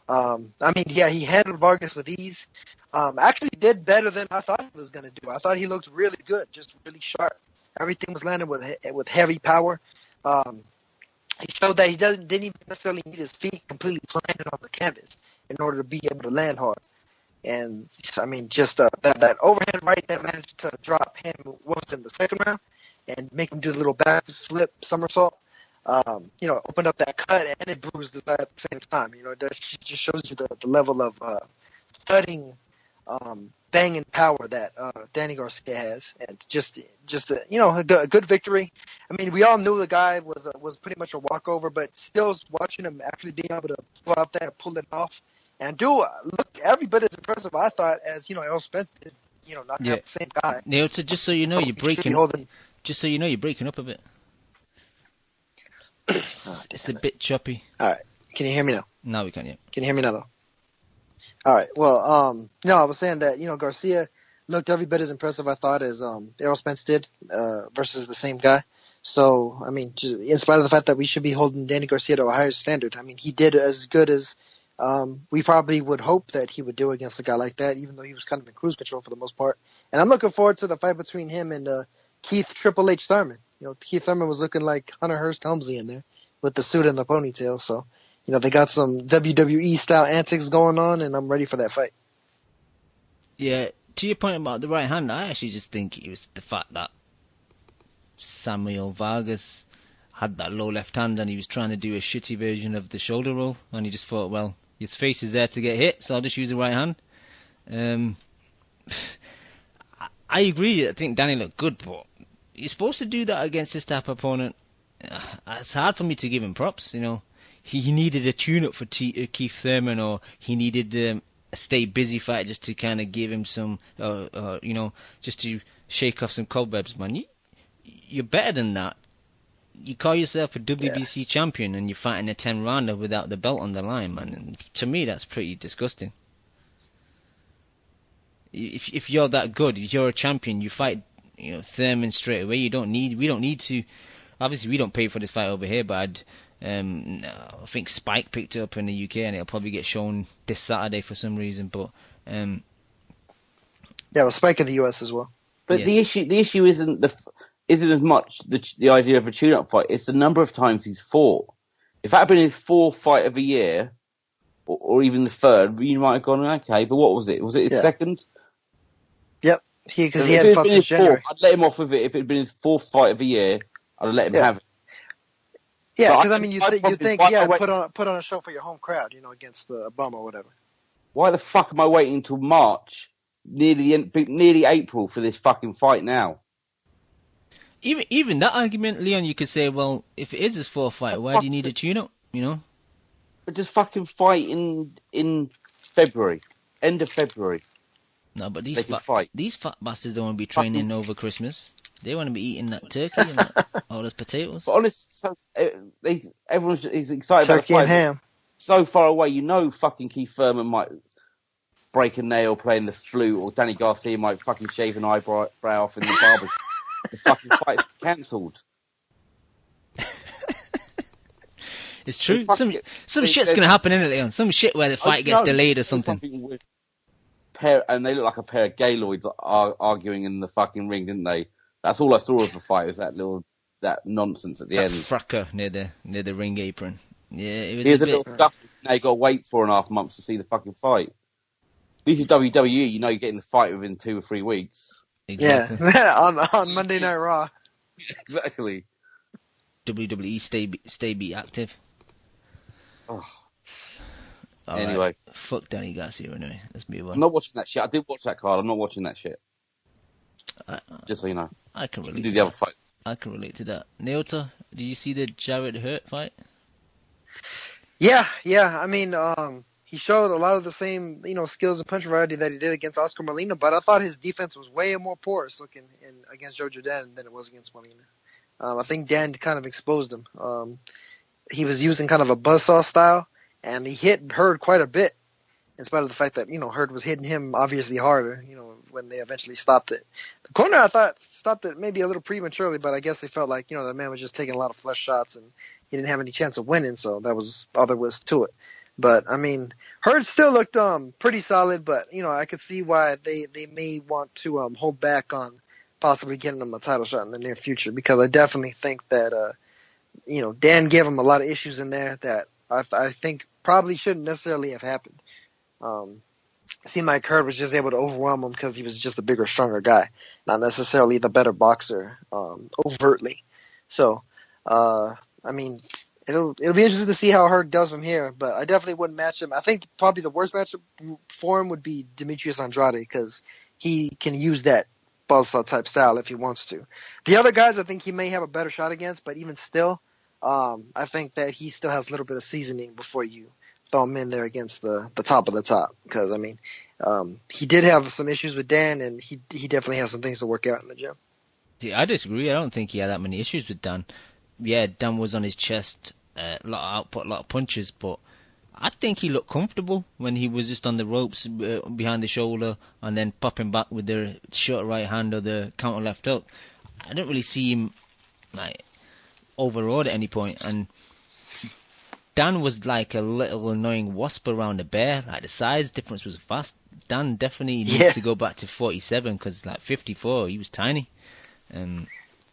he handled Vargas with ease. Actually did better than I thought he was going to do. I thought he looked really good, just really sharp. Everything was landing with heavy power. He showed that he didn't even necessarily need his feet completely planted on the canvas in order to be able to land hard. And, I mean, just that overhand right that managed to drop him was in the second round and make him do the little back flip somersault. Opened up that cut and it bruised the side at the same time. That just shows you the level of thudding, banging power that Danny Garcia has, and just a good victory. I mean, we all knew the guy was pretty much a walkover, but still watching him actually being able to go out there, pull it off, and look every bit as impressive I thought as Errol Spence did. Not the same guy. Yeah, so just so you know, you're breaking. Just so you know, you're breaking up a bit. It's a bit choppy. All right, can you hear me now? Now we can, yeah. Can you hear me now, though? All right. Well, I was saying that Garcia looked every bit as impressive I thought as Errol Spence did versus the same guy. So I mean, just in spite of the fact that we should be holding Danny Garcia to a higher standard, I mean, he did as good as we probably would hope that he would do against a guy like that, even though he was kind of in cruise control for the most part. And I'm looking forward to the fight between him and Keith Triple H Thurman. Keith Thurman was looking like Hunter Hearst Helmsley in there with the suit and the ponytail. So, they got some WWE style antics going on, and I'm ready for that fight. Yeah, to your point about the right hand, I actually just think it was the fact that Samuel Vargas had that low left hand and he was trying to do a shitty version of the shoulder roll, and he just thought, well, his face is there to get hit, so I'll just use the right hand. I agree, I think Danny looked good, but you're supposed to do that against this type of opponent. It's hard for me to give him props, He needed a tune-up for Keith Thurman, or he needed stay busy fight just to kind of give him some, just to shake off some cobwebs, man. You're better than that. You call yourself a WBC champion and you're fighting a 10-rounder without the belt on the line, man. And to me, that's pretty disgusting. If you're that good, if you're a champion, you fight, Thurman straight away. We don't need to. Obviously, we don't pay for this fight over here, but I think Spike picked it up in the UK, and it'll probably get shown this Saturday for some reason. But well, Spike in the US as well. But yes. the issue isn't as much the idea of a tune-up fight. It's the number of times he's fought. If that had been his fourth fight of a year, or even the third, you might have gone, okay. But what was it? Was it his second? Yep, because he had fought since January. I'd let him off with it. If it had been his fourth fight of a year, I'd have let him have it. Yeah, because you think put on a show for your home crowd, against the bum or whatever. Why the fuck am I waiting until March, nearly April, for this fucking fight now? Even that argument, Leon, you could say, well, if it is his fourth fight, why do you need a tune-up? But just fucking fight in February, end of February. No, but these fat bastards don't want to be training over Christmas. They want to be eating that turkey and all those potatoes. But honestly, everyone's excited turkey about the fight. And ham. So far away, fucking Keith Thurman might break a nail playing the flute, or Danny Garcia might fucking shave an eyebrow off in the barber shop. The fucking fight's cancelled. It's true. Some shit's gonna happen, isn't it, Leon? Some shit where the fight gets delayed or something. And they look like a pair of Gaylords arguing in the fucking ring, didn't they? That's all I saw of the fight, was that nonsense at the end. Fracker near the ring apron. Yeah, it was Here's a little stuff. Now you got to wait 4.5 months to see the fucking fight. At least with WWE, you're getting the fight within 2 or 3 weeks. Exactly. Yeah, on Monday Night Raw. Exactly. WWE stay be active. Oh. Anyway, right. Fuck Danny Garcia anyway. Let's move on. I'm not watching that shit. I did watch that card. I'm not watching that shit. Just so you know. I can relate. You do the other fights. I can relate to that. Naota, did you see the Jarrett Hurt fight? Yeah. I mean, he showed a lot of the same, skills and punch variety that he did against Oscar Molina, but I thought his defense was way more porous looking against Jojo Dan than it was against Molina. I think Dan kind of exposed him. He was using kind of a buzzsaw style, and he hit Hurd quite a bit, in spite of the fact that, Hurd was hitting him obviously harder, when they eventually stopped it. The corner, I thought, stopped it maybe a little prematurely, but I guess they felt like, the man was just taking a lot of flush shots, and he didn't have any chance of winning, so that was all there was to it. But, I mean, Hurd still looked pretty solid, but, I could see why they may want to hold back on possibly getting him a title shot in the near future, because I definitely think that, Dan gave him a lot of issues in there that I think probably shouldn't necessarily have happened. It seemed like Hurd was just able to overwhelm him because he was just a bigger, stronger guy, not necessarily the better boxer overtly. So, I mean, it'll be interesting to see how Hurd does from here, but I definitely wouldn't match him. I think probably the worst matchup for him would be Demetrius Andrade, because he can use that buzzsaw type style if he wants to. The other guys, I think he may have a better shot against, but even still, I think that he still has a little bit of seasoning before you throw him in there against the top of the top. Because, I mean, he did have some issues with Dan, and he definitely has some things to work out in the gym. Yeah, I disagree. I don't think he had that many issues with Dan. Yeah, Dan was on his chest, a lot of output, a lot of punches, but I think he looked comfortable when he was just on the ropes behind the shoulder and then popping back with the short right hand or the counter left hook. I didn't really see him overawed at any point, and Dan was like a little annoying wasp around a bear. Like, the size difference was vast. Dan definitely needs to go back to 47, because 54, he was tiny.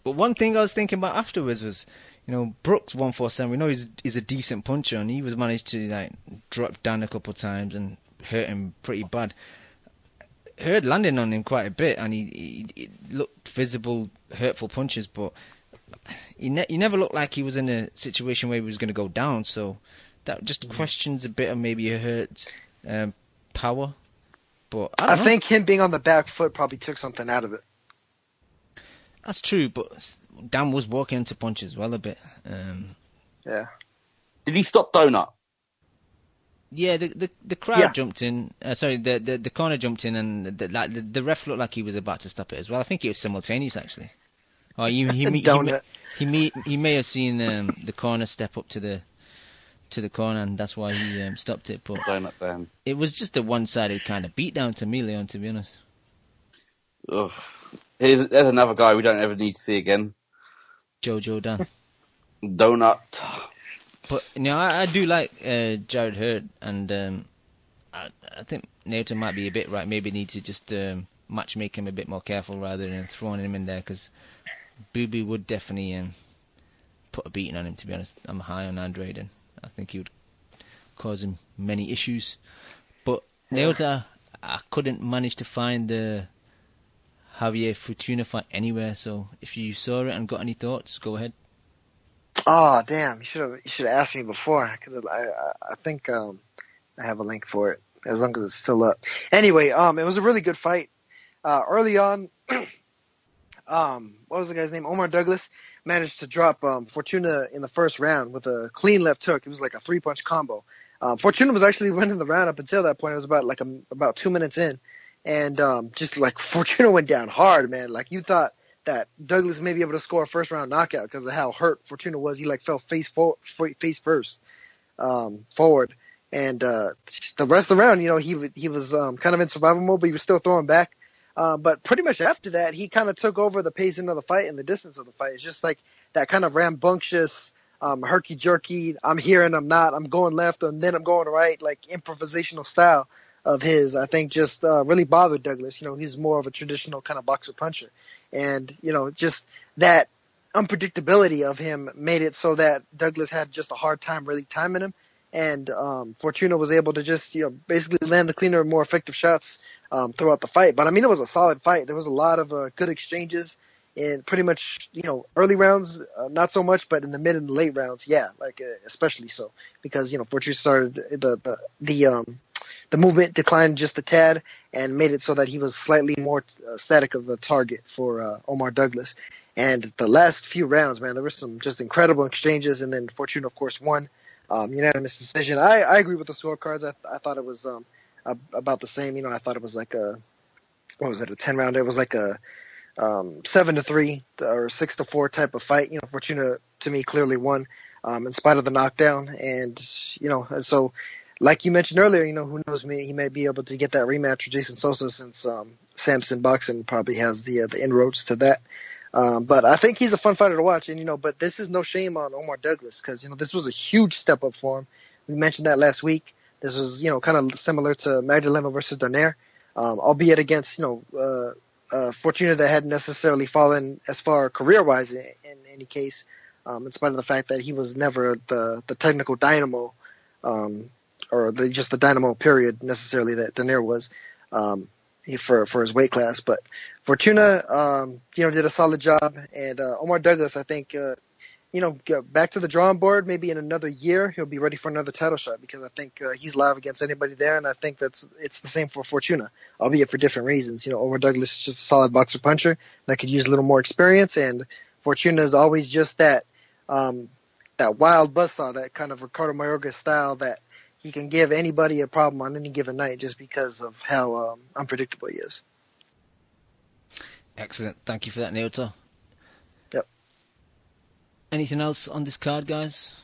But one thing I was thinking about afterwards was, Brooks 147. We know he's a decent puncher, and he was managed to drop Dan a couple of times and hurt him pretty bad. Hurd landing on him quite a bit, and he looked visible, hurtful punches, but he never looked like he was in a situation where he was going to go down. So that just questions a bit of maybe Hurd's power. But I think him being on the back foot probably took something out of it. That's true, but Dan was walking into punches well a bit. Yeah. Did he stop Donut? Yeah, the crowd Yeah, jumped in. The corner jumped in, and the ref looked like he was about to stop it as well. I think it was simultaneous actually. Or donut. he may have seen the corner step up to the corner, and that's why he stopped it. But Donut then. it was just a one-sided kind of beatdown to me, Leon. To be honest. Ugh. There's another guy we don't ever need to see again. Jojo Dan. Donut. But I do like Jared Hurd, and I think Nato might be a bit right. Maybe need to just match make him a bit more careful rather than throwing him in there, because Boo Boo would definitely put a beating on him. To be honest, I'm high on Andrade, and I think he would cause him many issues. But Naota, I couldn't manage to find the Javier Fortuna fight anywhere. So if you saw it and got any thoughts, go ahead. Oh damn! You should have asked me before. Cause I think I have a link for it as long as it's still up. Anyway, it was a really good fight. Early on, what was the guy's name? Omar Douglas managed to drop Fortuna in the first round with a clean left hook. It was like a 3-punch combo. Fortuna was actually winning the round up until that point. It was about 2 minutes in, and just like Fortuna went down hard, man. Like you thought that Douglas may be able to score a first round knockout because of how hurt Fortuna was. He like fell face first forward, and the rest of the round, he was kind of in survival mode, but he was still throwing back. But pretty much after that, he kind of took over the pacing of the fight and the distance of the fight. It's just like that kind of rambunctious, herky-jerky, I'm here and I'm not, I'm going left and then I'm going right, like improvisational style of his, I think just really bothered Douglas. He's more of a traditional kind of boxer puncher. And, just that unpredictability of him made it so that Douglas had just a hard time really timing him. And Fortuna was able to just, basically land the cleaner and more effective shots throughout the fight. But, I mean, it was a solid fight. There was a lot of good exchanges in pretty much, early rounds, not so much, but in the mid and the late rounds, yeah, like especially so. Because, Fortuna started the movement declined just a tad and made it so that he was slightly more static of a target for Omar Douglas. And the last few rounds, man, there were some just incredible exchanges. And then Fortuna, of course, won. Unanimous decision. I agree with the scorecards. I thought it was about the same. I thought it was like a 10 round. It was like a 7-3 or 6-4 type of fight. Fortuna to me clearly won in spite of the knockdown. And so like you mentioned earlier, who knows, he may be able to get that rematch with Jason Sosa since Samson Boxing probably has the inroads to that. But I think he's a fun fighter to watch, and but this is no shame on Omar Douglas because this was a huge step up for him. We mentioned that last week. This was kind of similar to Magdaleno versus Donaire, albeit against Fortuna that hadn't necessarily fallen as far career wise in any case, in spite of the fact that he was never the technical dynamo, or just the dynamo period necessarily that Donaire was. For his weight class, but Fortuna, did a solid job, and Omar Douglas, I think, back to the drawing board. Maybe in another year, he'll be ready for another title shot because I think he's live against anybody there, and I think it's the same for Fortuna, albeit for different reasons. Omar Douglas is just a solid boxer puncher that could use a little more experience, and Fortuna is always just that wild buzzsaw, that kind of Ricardo Mayorga style that he can give anybody a problem on any given night just because of how unpredictable he is. Excellent. Thank you for that, Naota. Yep. Anything else on this card, guys?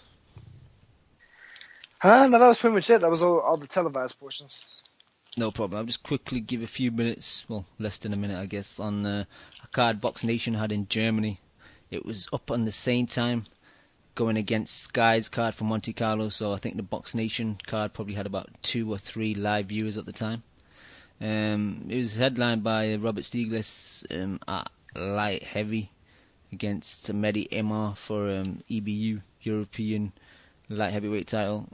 No, that was pretty much it. That was all the televised portions. No problem. I'll just quickly give a few minutes, well, less than a minute, I guess, on a card Box Nation had in Germany. It was up on the same time, going against Sky's card for Monte Carlo, so I think the Box Nation card probably had about 2 or 3 live viewers at the time. It was headlined by Robert Stiglitz at light heavy against Mehdi Emar for EBU European light heavyweight title.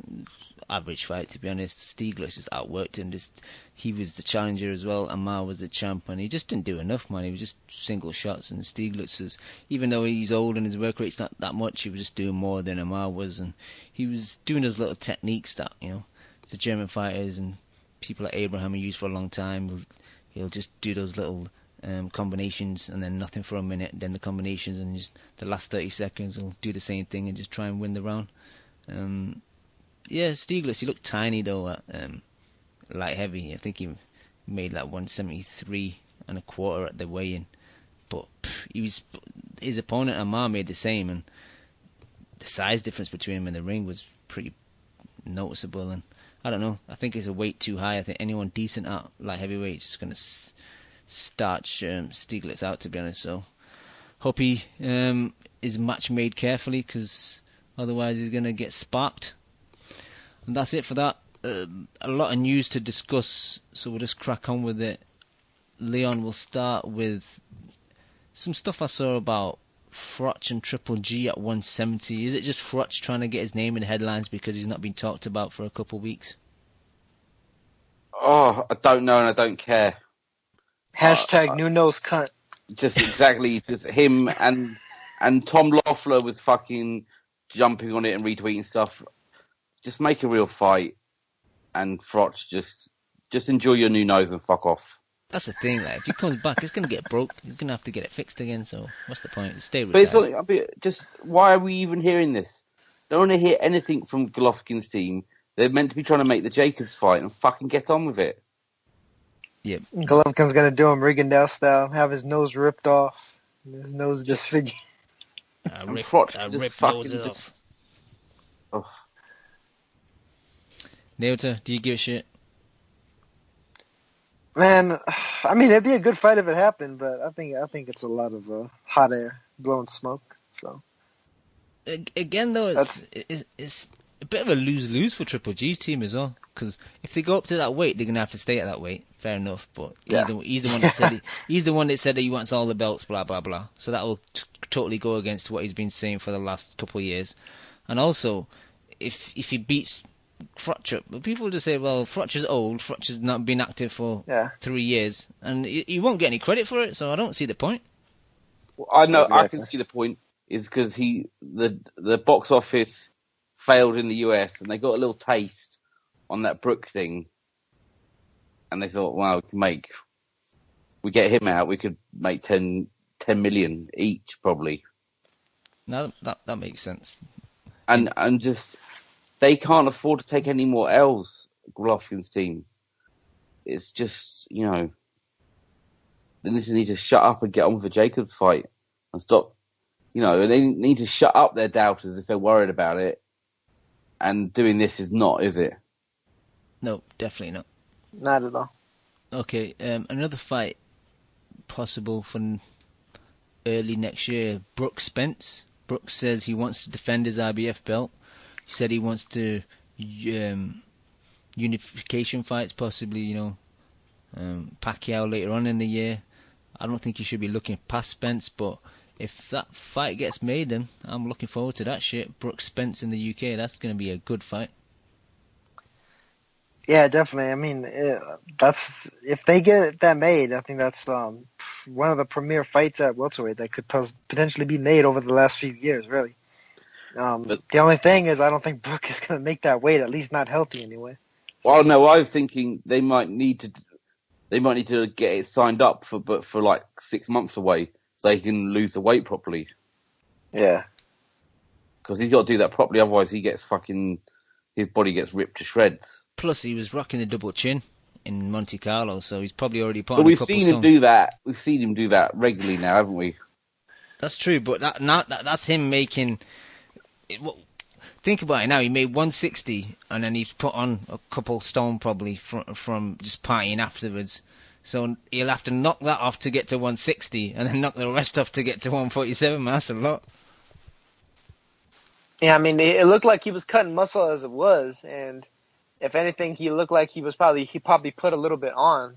Average fight, to be honest. Stiglitz just outworked him. He was the challenger as well. Amar was the champ, and he just didn't do enough, man. He was just single shots, and Stiglitz was, even though he's old and his work rate's not that much, he was just doing more than Amar was, and he was doing those little techniques that, the German fighters and people like Abraham have used for a long time. He'll just do those little combinations, and then nothing for a minute, then the combinations, and just the last 30 seconds he'll do the same thing and just try and win the round. Yeah, Stieglitz. He looked tiny though at light heavy. I think he made like 173.25 at the weigh-in. But his opponent Amar made the same, and the size difference between him and the ring was pretty noticeable. And I don't know. I think it's a weight too high. I think anyone decent at light heavyweight is just going to starch Stieglitz out, to be honest. So hope he is match made carefully, because otherwise he's going to get sparked. And that's it for that. A lot of news to discuss, so we'll just crack on with it. Leon, will start with some stuff I saw about Froch and Triple G at 170. Is it just Froch trying to get his name in the headlines because he's not been talked about for a couple of weeks? Oh, I don't know and I don't care. Hashtag new nose cunt. Just exactly, just him and Tom Loeffler was fucking jumping on it and retweeting stuff. Just make a real fight, and Froch, just enjoy your new nose and fuck off. That's the thing. Like, if he comes back, it's gonna get broke. He's gonna have to get it fixed again. So what's the point? Just stay retired. But it's just why are we even hearing this? Don't want to hear anything from Golovkin's team. They're meant to be trying to make the Jacobs fight and fucking get on with it. Yep. Golovkin's gonna do him Rigondeaux style, have his nose ripped off, and his nose disfigured. Froch just fucking just. Oh. Naota, do you give a shit? Man, I mean, it'd be a good fight if it happened, but I think it's a lot of hot air blowing smoke. So again, though, it's a bit of a lose-lose for Triple G's team as well. Because if they go up to that weight, they're gonna have to stay at that weight. Fair enough, but he's the one that said he's the one that said that he wants all the belts, blah blah blah. So that will totally go against what he's been saying for the last couple of years. And also, if he beats Froch up, but people just say, well, Froch is old. Froch has not been active for 3 years, and he won't get any credit for it. So I don't see the point. Well, I know I can see the point is because the box office failed in the US, and they got a little taste on that Brook thing, and they thought, wow, we get him out, we could make 10 million each probably. No, that makes sense. And just. They can't afford to take any more L's, Golovkin's team. It's just, they need to shut up and get on with the Jacobs fight and stop. They need to shut up their doubters if they're worried about it. And doing this is not, is it? No, definitely not. Not at all. Okay, another fight possible for early next year. Brooks Spence. Brooks says he wants to defend his IBF belt. He said he wants to unification fights, possibly, Pacquiao later on in the year. I don't think he should be looking past Spence, but if that fight gets made, then I'm looking forward to that shit. Brooks Spence in the UK, that's going to be a good fight. Yeah, definitely. I mean, that's if they get that made, I think that's one of the premier fights at welterweight that could potentially be made over the last few years, really. The only thing is, I don't think Brook is going to make that weight, at least not healthy anyway. Well, no, I was thinking they might need to get it signed up for like 6 months away so they can lose the weight properly. Yeah. Because he's got to do that properly, otherwise his body gets ripped to shreds. Plus, he was rocking the double chin in Monte Carlo, so he's probably already put on a couple But we've seen him do that. We've seen him do that regularly now, haven't we? That's true, but that's him making. Think about it now. He made 160, and then he's put on a couple stone probably from just partying afterwards. So he'll have to knock that off to get to 160, and then knock the rest off to get to 147. Man, that's a lot. Yeah, I mean, it looked like he was cutting muscle as it was, and if anything, he looked like he probably put a little bit on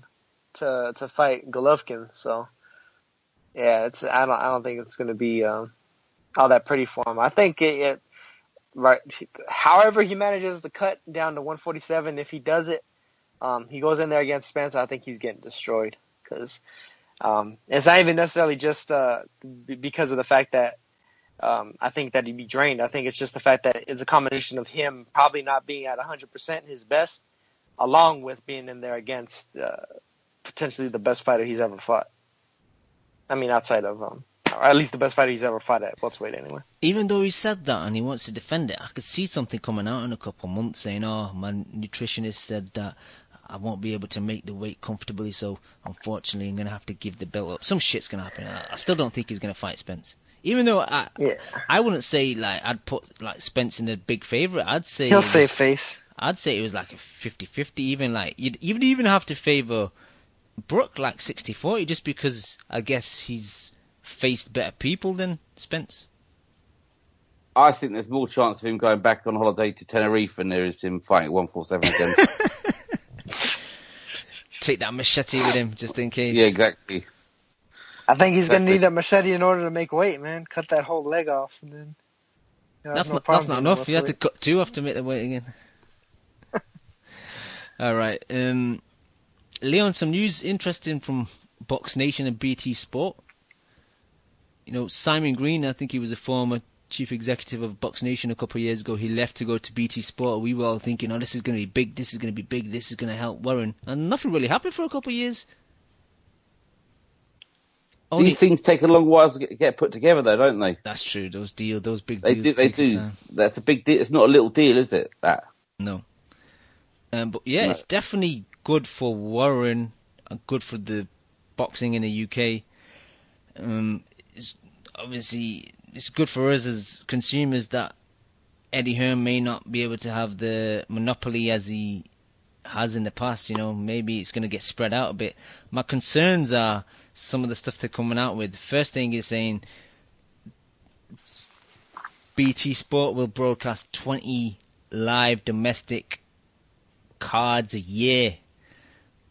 to fight Golovkin. So yeah, I don't think it's going to be all that pretty for him. I think right. However he manages to cut down to 147, if he does it, he goes in there against Spence, I think he's getting destroyed. Because it's not even necessarily just because of the fact that I think that he'd be drained. I think it's just the fact that it's a combination of him probably not being at 100% his best, along with being in there against potentially the best fighter he's ever fought. I mean, outside of at least the best fighter he's ever fought at welterweight anyway. Even though he said that and he wants to defend it, I could see something coming out in a couple of months saying, "Oh, my nutritionist said that I won't be able to make the weight comfortably, so unfortunately I'm going to have to give the belt up." Some shit's going to happen. I still don't think he's going to fight Spence. Even though I wouldn't say like I'd put like Spence in a big favourite. I'd say he'll save face. I'd say it was like a 50-50. Even like you'd even have to favour Brook like 60-40 just because I guess he's faced better people than Spence. I think there's more chance of him going back on holiday to Tenerife than there is him fighting 147 again. Take that machete with him just in case. Yeah, exactly. I think he's going to need that machete in order to make weight, man. Cut that whole leg off, and then that's not enough. You have to cut two off to make the weight again. All right, Leon. Some news interesting from Box Nation and BT Sport. You know, Simon Green. I think he was a former chief executive of Box Nation a couple of years ago. He left to go to BT Sport. We were all thinking, "Oh, this is going to be big. This is going to be big. This is going to help Warren." And nothing really happened for a couple of years. These things take a long while to get put together, though, don't they? That's true. Those big they deals. They do. That's a big deal. It's not a little deal, is it? That. No. But yeah, it's definitely good for Warren and good for the boxing in the UK. It's good for us as consumers that Eddie Hearn may not be able to have the monopoly as he has in the past. You know, maybe it's going to get spread out a bit. My concerns are some of the stuff they're coming out with. First thing is saying BT Sport will broadcast 20 live domestic cards a year.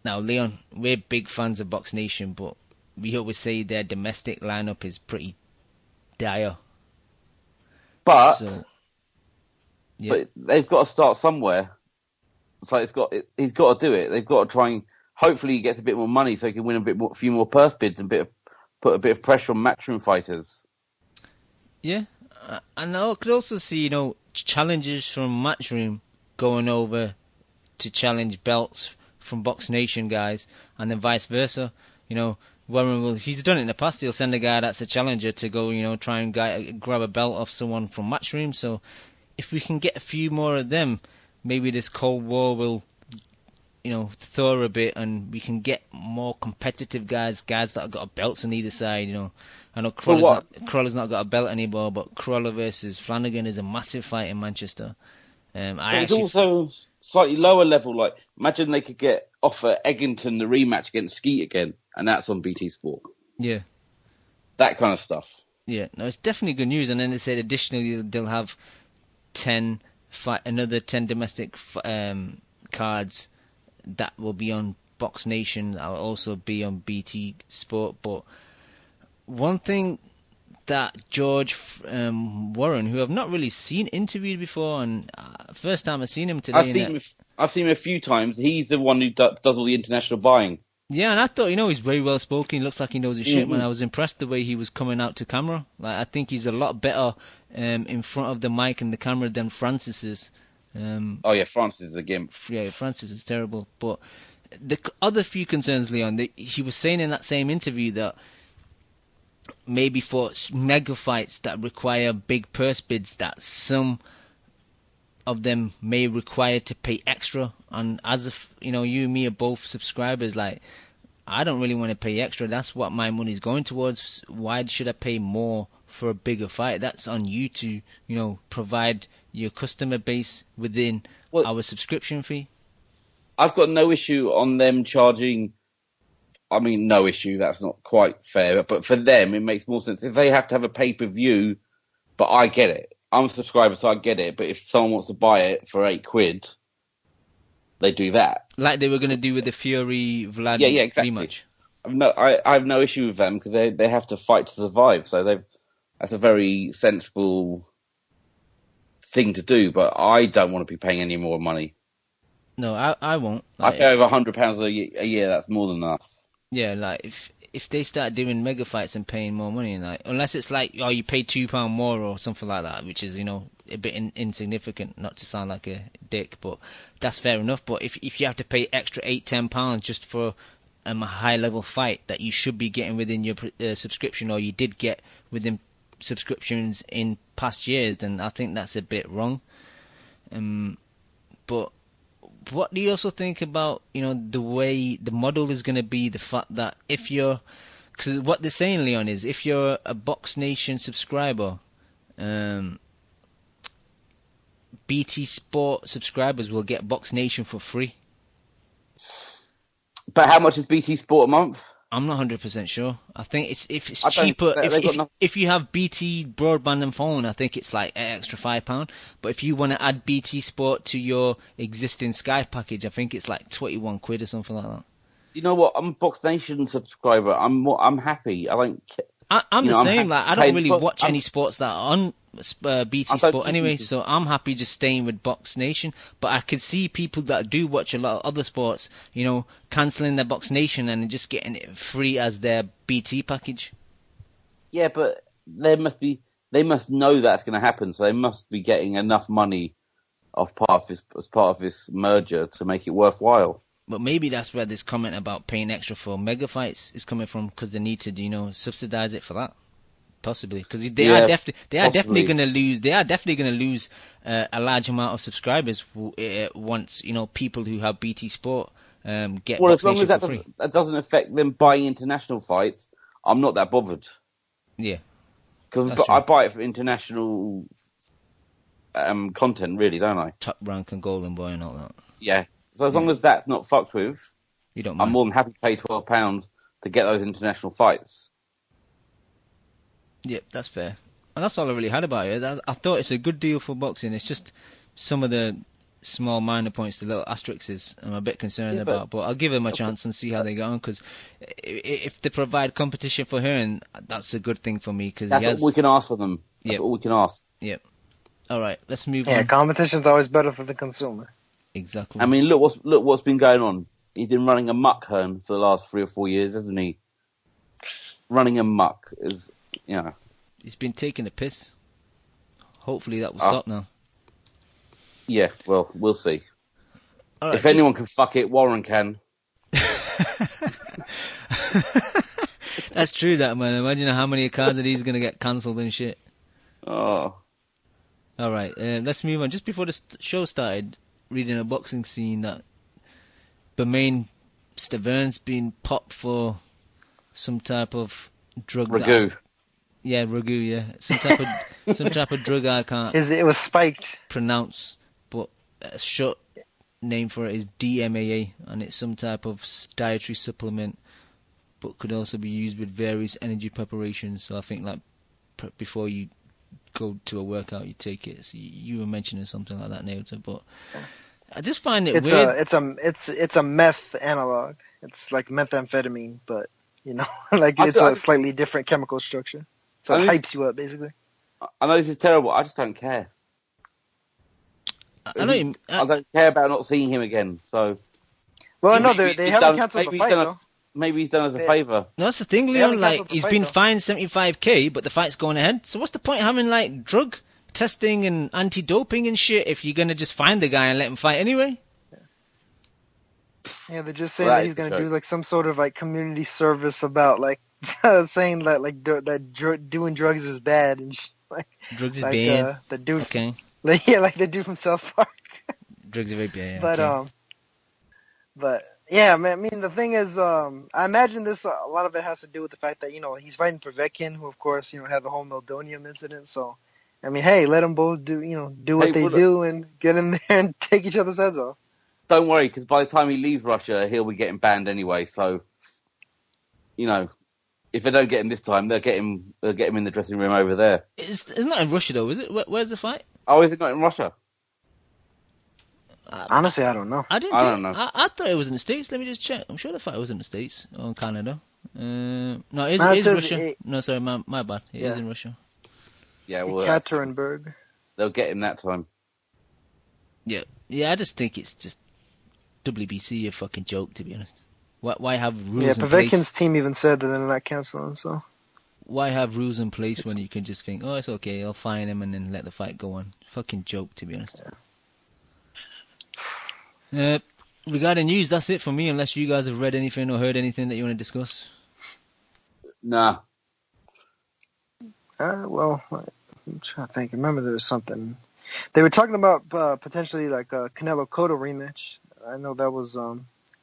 Now, Leon, we're big fans of Box Nation, but we always say their domestic lineup is pretty dire. But they've got to start somewhere. So he's got to do it. They've got to try and hopefully he gets a bit more money so he can win a few more purse bids and put a bit of pressure on Matchroom fighters. Yeah, and I could also see, you know, challenges from Matchroom going over to challenge belts from Box Nation guys, and then vice versa. You know, Warren he's done it in the past. He'll send a guy that's a challenger to go, you know, try and grab a belt off someone from Matchroom. So if we can get a few more of them, maybe this Cold War will, you know, thaw a bit, and we can get more competitive guys that have got belts on either side. You know, I know Crawler's not got a belt anymore, but Crawler versus Flanagan is a massive fight in Manchester. It's also slightly lower level. Like, imagine they could offer Eggington the rematch against Skeet again, and that's on BT Sport. Yeah, that kind of stuff. Yeah, no, it's definitely good news. And then they said additionally they'll have another 10 domestic cards that will be on Box Nation. That will also be on BT Sport. But one thing that George Warren, who I've not really seen interviewed before, and first time I've seen him today. I've seen him a few times. He's the one who does all the international buying. Yeah, and I thought, you know, he's very well spoken. He looks like he knows his shit, man. I was impressed the way he was coming out to camera. Like, I think he's a lot better in front of the mic and the camera than Francis is. Oh yeah, Francis is a gimp. Yeah, Francis is terrible. But the other few concerns, Leon, he was saying in that same interview that maybe for mega fights that require big purse bids, that some of them may require to pay extra. And as if, you know, you and me are both subscribers, like, I don't really want to pay extra. That's what my money's going towards. Why should I pay more for a bigger fight? That's on you to, you know, provide your customer base within our subscription fee. I've got no issue on them charging. I mean, no issue. That's not quite fair. But for them, it makes more sense if they have to have a pay-per-view. But I get it. I'm a subscriber, so I get it. But if someone wants to buy it for £8, they do that. Like they were going to do with the Fury Vlad exactly. rematch. I have no issue with them because they have to fight to survive. So that's a very sensible thing to do. But I don't want to be paying any more money. No, I won't. Like, I pay over £100 a year. That's more than enough. Yeah, like if they start doing mega fights and paying more money, like, unless it's like, oh, you pay £2 more or something like that, which is, you know, a bit insignificant, not to sound like a dick, but that's fair enough. But if you have to pay extra £8-10 just for a high level fight that you should be getting within your subscription, or you did get within subscriptions in past years, then I think that's a bit wrong. But what do you also think about, the way the model is going to be, the fact that if you're, because what they're saying, Leon, is if you're a Box Nation subscriber, BT Sport subscribers will get Box Nation for free. But how much is BT Sport a month? I'm not 100% sure. I think it's cheaper if you have BT broadband and phone. I think it's like an extra £5. But if you want to add BT Sport to your existing Sky package, I think it's like 21 quid or something like that. You know what? I'm a Box Nation subscriber. I'm happy. I'm the same. Like, I don't really watch any sports that are on BT Sport anyway, so I'm happy just staying with Box Nation. But I could see people that do watch a lot of other sports, cancelling their Box Nation and just getting it free as their BT package. Yeah, but they must know that's going to happen, so they must be getting enough money as part of this merger to make it worthwhile. But maybe that's where this comment about paying extra for mega fights is coming from, because they need to, subsidize it for that. Possibly, because they are definitely going to lose. They are definitely going to lose a large amount of subscribers once people who have BT Sport get. Well, as long as that doesn't affect them buying international fights, I'm not that bothered. Yeah, because I buy it for international content, really, don't I? Top Rank and Golden Boy and all that. Yeah, so as long as that's not fucked with, you don't mind. I'm more than happy to pay £12 to get those international fights. Yep, that's fair. And that's all I really had about it. I thought it's a good deal for boxing. It's just some of the small minor points, the little asterisks, I'm a bit concerned about. But I'll give them a chance and see how they go on, because if they provide competition for her, that's a good thing for me. Cause that's all we can ask for them. That's all we can ask. Yep. All right, let's move on. Yeah, competition's always better for the consumer. Exactly. I mean, look what's been going on. He's been running a muck Hearn for the last 3 or 4 years, hasn't he? Running a muck is... He's been taking a piss. Hopefully that will stop now. Yeah, well, we'll see. Right, if anyone can fuck it, Warren can. That's true, that, man. Imagine how many cards that he's going to get cancelled and shit. Oh. All right, let's move on. Just before the show started, reading a boxing scene that Bermain Stavern's been popped for some type of drug. Ragu. Yeah, Ragu, yeah. Some type of drug I can't It was spiked. pronounce, but a short name for it is DMAA, and it's some type of dietary supplement, but could also be used with various energy preparations. So I think before you go to a workout, you take it. So you were mentioning something like that, Nailton, but I just find it weird. It's a meth analog. It's like methamphetamine, but it's a slightly different chemical structure. So it hypes you up, basically. I know this is terrible. I just don't care. I don't care about not seeing him again. So. Well, no, they haven't cancelled the fight, though. Maybe he's done us a favour. No, that's the thing, Leon. He's been fined 75k, but the fight's going ahead. So what's the point of having drug testing and anti-doping and shit if you're gonna just find the guy and let him fight anyway? Yeah, they're just saying that he's gonna do some sort of community service about saying that doing drugs is bad and drugs is bad. The dude, okay. Like the dude from South Park. Drugs are very bad. But but yeah, man. I mean, the thing is, I imagine a lot of it has to do with the fact that he's fighting Povetkin, who of course had the whole meldonium incident. So, I mean, hey, let them both do what they do and get in there and take each other's heads off. Don't worry, because by the time he leaves Russia, he'll be getting banned anyway. So, if they don't get him this time, they'll get him in the dressing room over there. It's not in Russia though, is it? Where's the fight? Oh, is it not in Russia? Honestly, I don't know. I don't know. I thought it was in the States. Let me just check. I'm sure the fight was in the States or in Canada. No, it is Russia. No, sorry, my bad. It is in Russia. Yeah, well, Ekaterinburg. They'll get him that time. Yeah. I just think it's just WBC a fucking joke, to be honest. Why have rules in place? Yeah, Povetkin's team even said that they're not canceling, so... Why have rules in place when you can just think, oh, it's okay, I'll fine him and then let the fight go on? Fucking joke, to be honest. Regarding news, that's it for me. Unless you guys have read anything or heard anything that you want to discuss. Nah. Well, I'm trying to think. Remember, there was something they were talking about potentially like a Canelo Cotto rematch. I know that was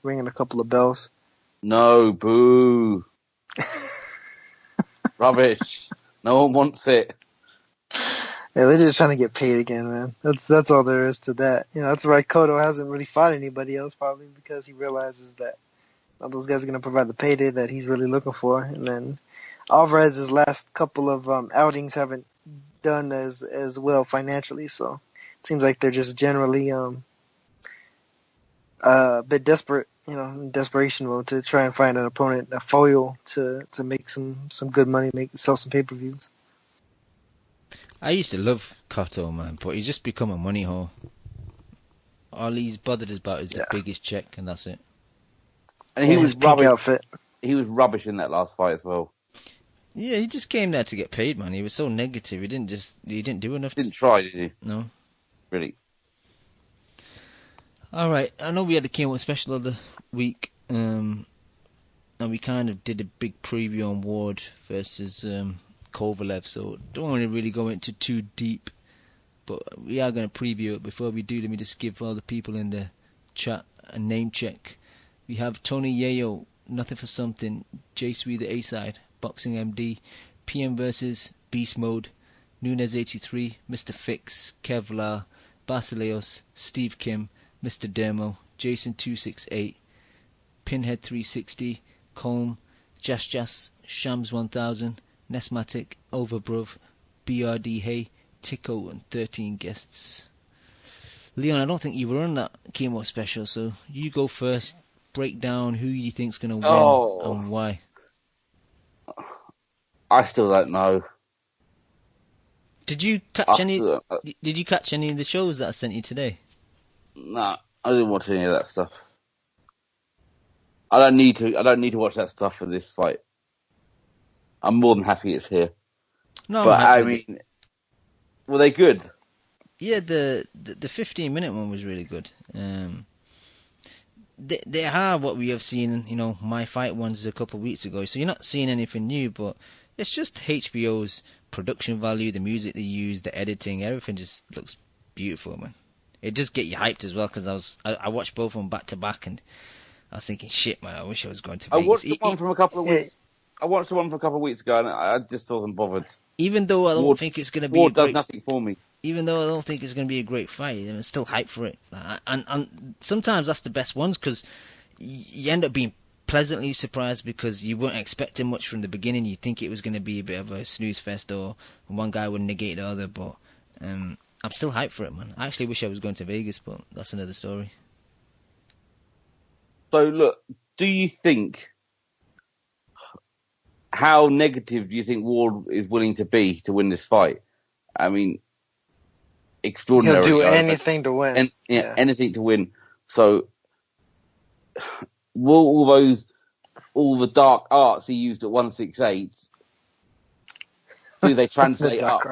ringing a couple of bells. No, boo. Rubbish. No one wants it. Yeah, they're just trying to get paid again, man. That's all there is to that. That's why Cotto hasn't really fought anybody else, probably because he realizes that all those guys are going to provide the payday that he's really looking for. And then Alvarez's last couple of outings haven't done as well financially, so it seems like they're just generally a bit desperate, in desperation mode to try and find an opponent, a foil to make some good money, sell some pay-per-views. I used to love Cotto, man, but he's just become a money whore. All he's bothered about is the biggest check, and that's it. And he was his pink rubbish. outfit. He was rubbish in that last fight as well. Yeah, he just came there to get paid, man. He was so negative. He didn't do enough. Didn't try, did he? No. Really. All right, I know we had the Kmart special of the week, and we kind of did a big preview on Ward versus Kovalev, so don't want to really go into too deep, but we are going to preview it. Before we do, let me just give all the people in the chat a name check. We have Tony Yayo, Nothing for Something, J Sweet the A-Side, Boxing MD, PM versus Beast Mode, Nunez 83, Mr. Fix, Kevlar, Basileos, Steve Kim, Mr. Dermo, Jason 268, Pinhead 360, Colm, Jas, Shams 1000, Nesmatic, Overbruv, BRD Hay, Tico, and 13 guests. Leon, I don't think you were on that Chemo special, so you go first. Break down who you think's going to win and why. I still don't know. Did you catch any? Did you catch any of the shows that I sent you today? No, I didn't watch any of that stuff. I don't need to watch that stuff for this fight. I'm more than happy it's here. No, but I mean, were they good? Yeah, the 15-minute one was really good. They are what we have seen, my fight ones a couple of weeks ago. So you're not seeing anything new, but it's just HBO's production value, the music they use, the editing, everything just looks beautiful, man. It just get you hyped as well, because I watched both of them back to back, and I was thinking, shit, man, I wish I was going to Vegas. I watched the one from a couple of weeks. I watched the one for a couple of weeks ago, and I just wasn't bothered. Even though I don't think it's going to be Ward does nothing for me. Even though I don't think it's going to be a great fight, I'm still hyped for it. And sometimes that's the best ones, because you end up being pleasantly surprised because you weren't expecting much from the beginning. You think it was going to be a bit of a snooze fest, or one guy would negate the other. But I'm still hyped for it, man. I actually wish I was going to Vegas, but that's another story. So look, do you think? How negative do you think Ward is willing to be to win this fight? I mean, extraordinary. He'll do anything to win. Anything to win. So, will all the dark arts he used at 168, do they translate up?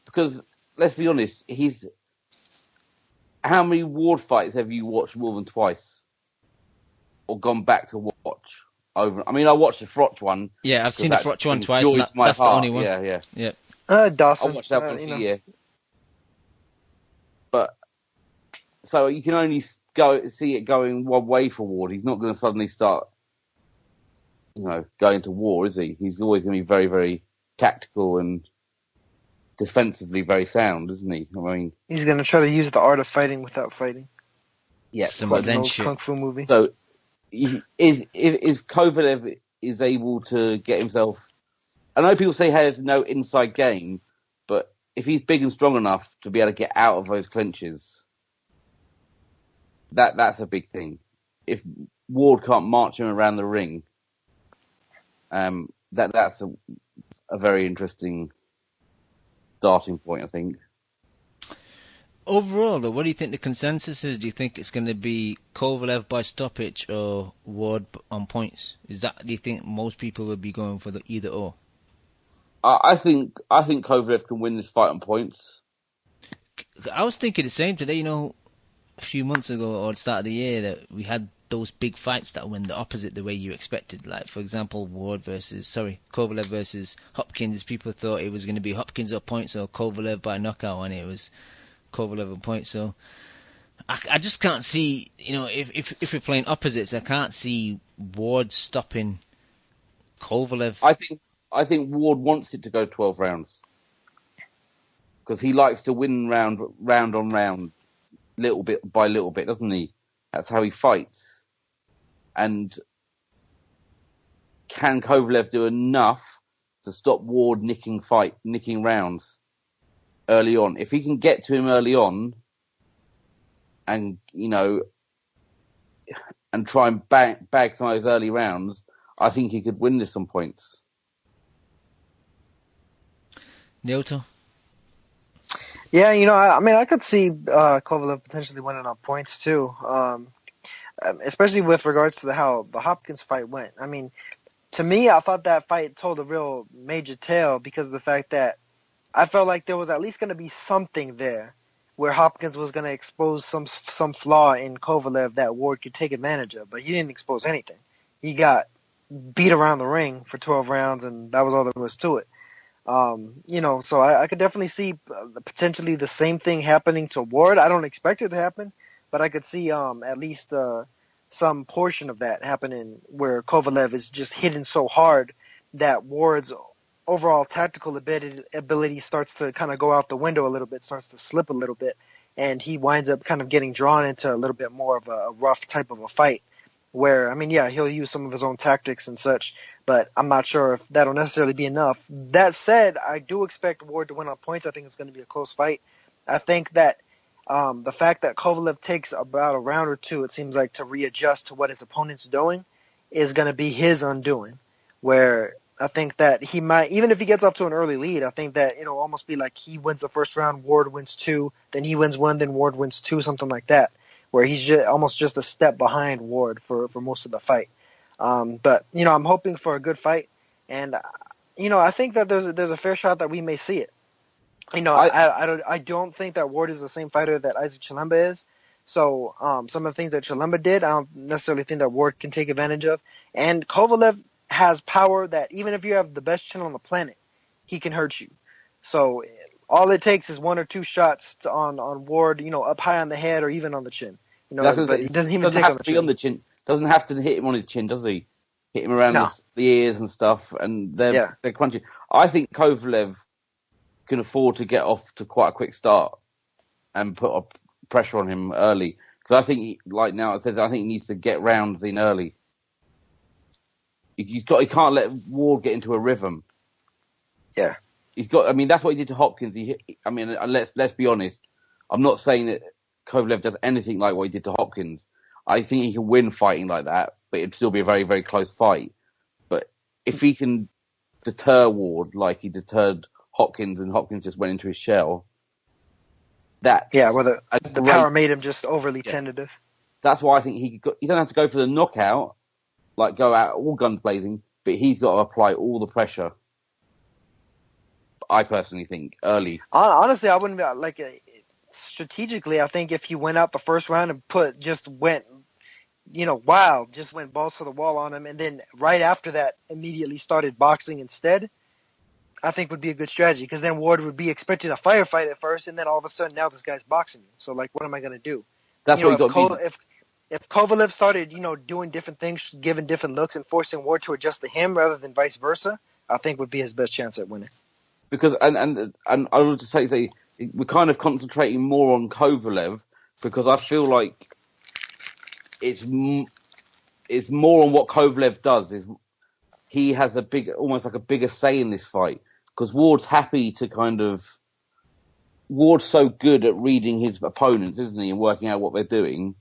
Because let's be honest, how many Ward fights have you watched more than twice, or gone back to watch? Over. I mean, I watched the Frotch one. Yeah, I've seen the Frotch one twice. And that's the only one. Yeah. Dawson. I watched that once a year. But so you can only see it going one way for Ward. He's not going to suddenly start, going to war, is he? He's always going to be very, very tactical and defensively very sound, isn't he? I mean, he's going to try to use the art of fighting without fighting. Yeah, some Zen shit. Kung Fu movie. So. Is Kovalev is able to get himself? I know people say he has no inside game, but if he's big and strong enough to be able to get out of those clinches, that's a big thing. If Ward can't march him around the ring, that's a very interesting starting point, I think. Overall, though, what do you think the consensus is? Do you think it's going to be Kovalev by stoppage or Ward on points? Do you think most people would be going for the either or? I think Kovalev can win this fight on points. I was thinking the same today. a few months ago or the start of the year that we had those big fights that went the opposite the way you expected. Like, for example, Kovalev versus Hopkins. People thought it was going to be Hopkins or points or Kovalev by knockout, and it was Kovalev or points. So I just can't see, if we're playing opposites, I can't see Ward stopping Kovalev. I think Ward wants it to go 12 rounds because he likes to win round on round, little bit by little bit, doesn't he? That's how he fights. And can Kovalev do enough to stop Ward nicking rounds early on? If he can get to him early on, and and try and bag some of those early rounds, I think he could win this on points. Nyoto? Yeah, I could see Kovalev potentially winning on points too, especially with regards to how the Hopkins fight went. I mean, to me, I thought that fight told a real major tale because of the fact that I felt like there was at least going to be something there where Hopkins was going to expose some flaw in Kovalev that Ward could take advantage of, but he didn't expose anything. He got beat around the ring for 12 rounds, and that was all there was to it. So I could definitely see potentially the same thing happening to Ward. I don't expect it to happen, but I could see at least some portion of that happening where Kovalev is just hitting so hard that Ward's overall tactical ability starts to kind of go out the window a little bit, starts to slip a little bit, and he winds up kind of getting drawn into a little bit more of a rough type of a fight where, he'll use some of his own tactics and such, but I'm not sure if that'll necessarily be enough. That said, I do expect Ward to win on points. I think it's going to be a close fight. I think that the fact that Kovalev takes about a round or two, it seems like, to readjust to what his opponent's doing is going to be his undoing, where I think that he might, even if he gets up to an early lead, I think that it'll almost be like he wins the first round, Ward wins two, then he wins one, then Ward wins two, something like that, where he's almost just a step behind Ward for most of the fight. But I'm hoping for a good fight, and I think that there's a fair shot that we may see it. I don't think that Ward is the same fighter that Isaac Chilemba is. So some of the things that Chilemba did, I don't necessarily think that Ward can take advantage of. And Kovalev has power that even if you have the best chin on the planet, he can hurt you. So all it takes is one or two shots on Ward, up high on the head or even on the chin. But he doesn't even take have to be on the chin. Doesn't have to hit him on his chin, does he? Hit him around the ears and stuff, and they're crunchy. I think Kovalev can afford to get off to quite a quick start and put up pressure on him early. Because I think, I think he needs to get rounds in early. He can't let Ward get into a rhythm. Yeah. That's what he did to Hopkins. Let's be honest. I'm not saying that Kovalev does anything like what he did to Hopkins. I think he can win fighting like that, but it'd still be a very, very close fight. But if he can deter Ward like he deterred Hopkins and Hopkins just went into his shell, the power made him just overly tentative. That's why I think he doesn't have to go for the knockout, like go out all guns blazing, but he's got to apply all the pressure. I personally think early. Honestly, I wouldn't be strategically. I think if he went out the first round and went wild, just went balls to the wall on him, and then right after that immediately started boxing instead, I think would be a good strategy because then Ward would be expecting a firefight at first, and then all of a sudden now this guy's boxing you. So what am I going to do? That's what you got to do. If Kovalev started, doing different things, giving different looks, and forcing Ward to adjust to him rather than vice versa, I think would be his best chance at winning. Because and I would just say we're kind of concentrating more on Kovalev because I feel like it's more on what Kovalev does. Is he has almost like a bigger say in this fight because Ward's happy to Ward's so good at reading his opponents, isn't he, and working out what they're doing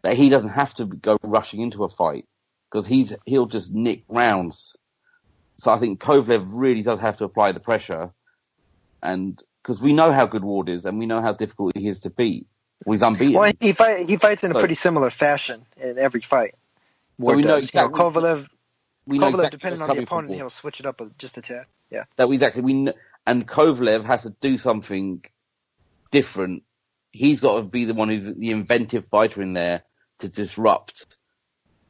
that he doesn't have to go rushing into a fight because he'll just nick rounds. So I think Kovalev really does have to apply the pressure, and because we know how good Ward is and we know how difficult he is to beat. Well, he's unbeaten. Well, he fights in a pretty similar fashion in every fight. So we know exactly. Kovalev, exactly depending on the opponent, he'll switch it up just a tad. Yeah. And Kovalev has to do something different he's got to be the one who's the inventive fighter in there to disrupt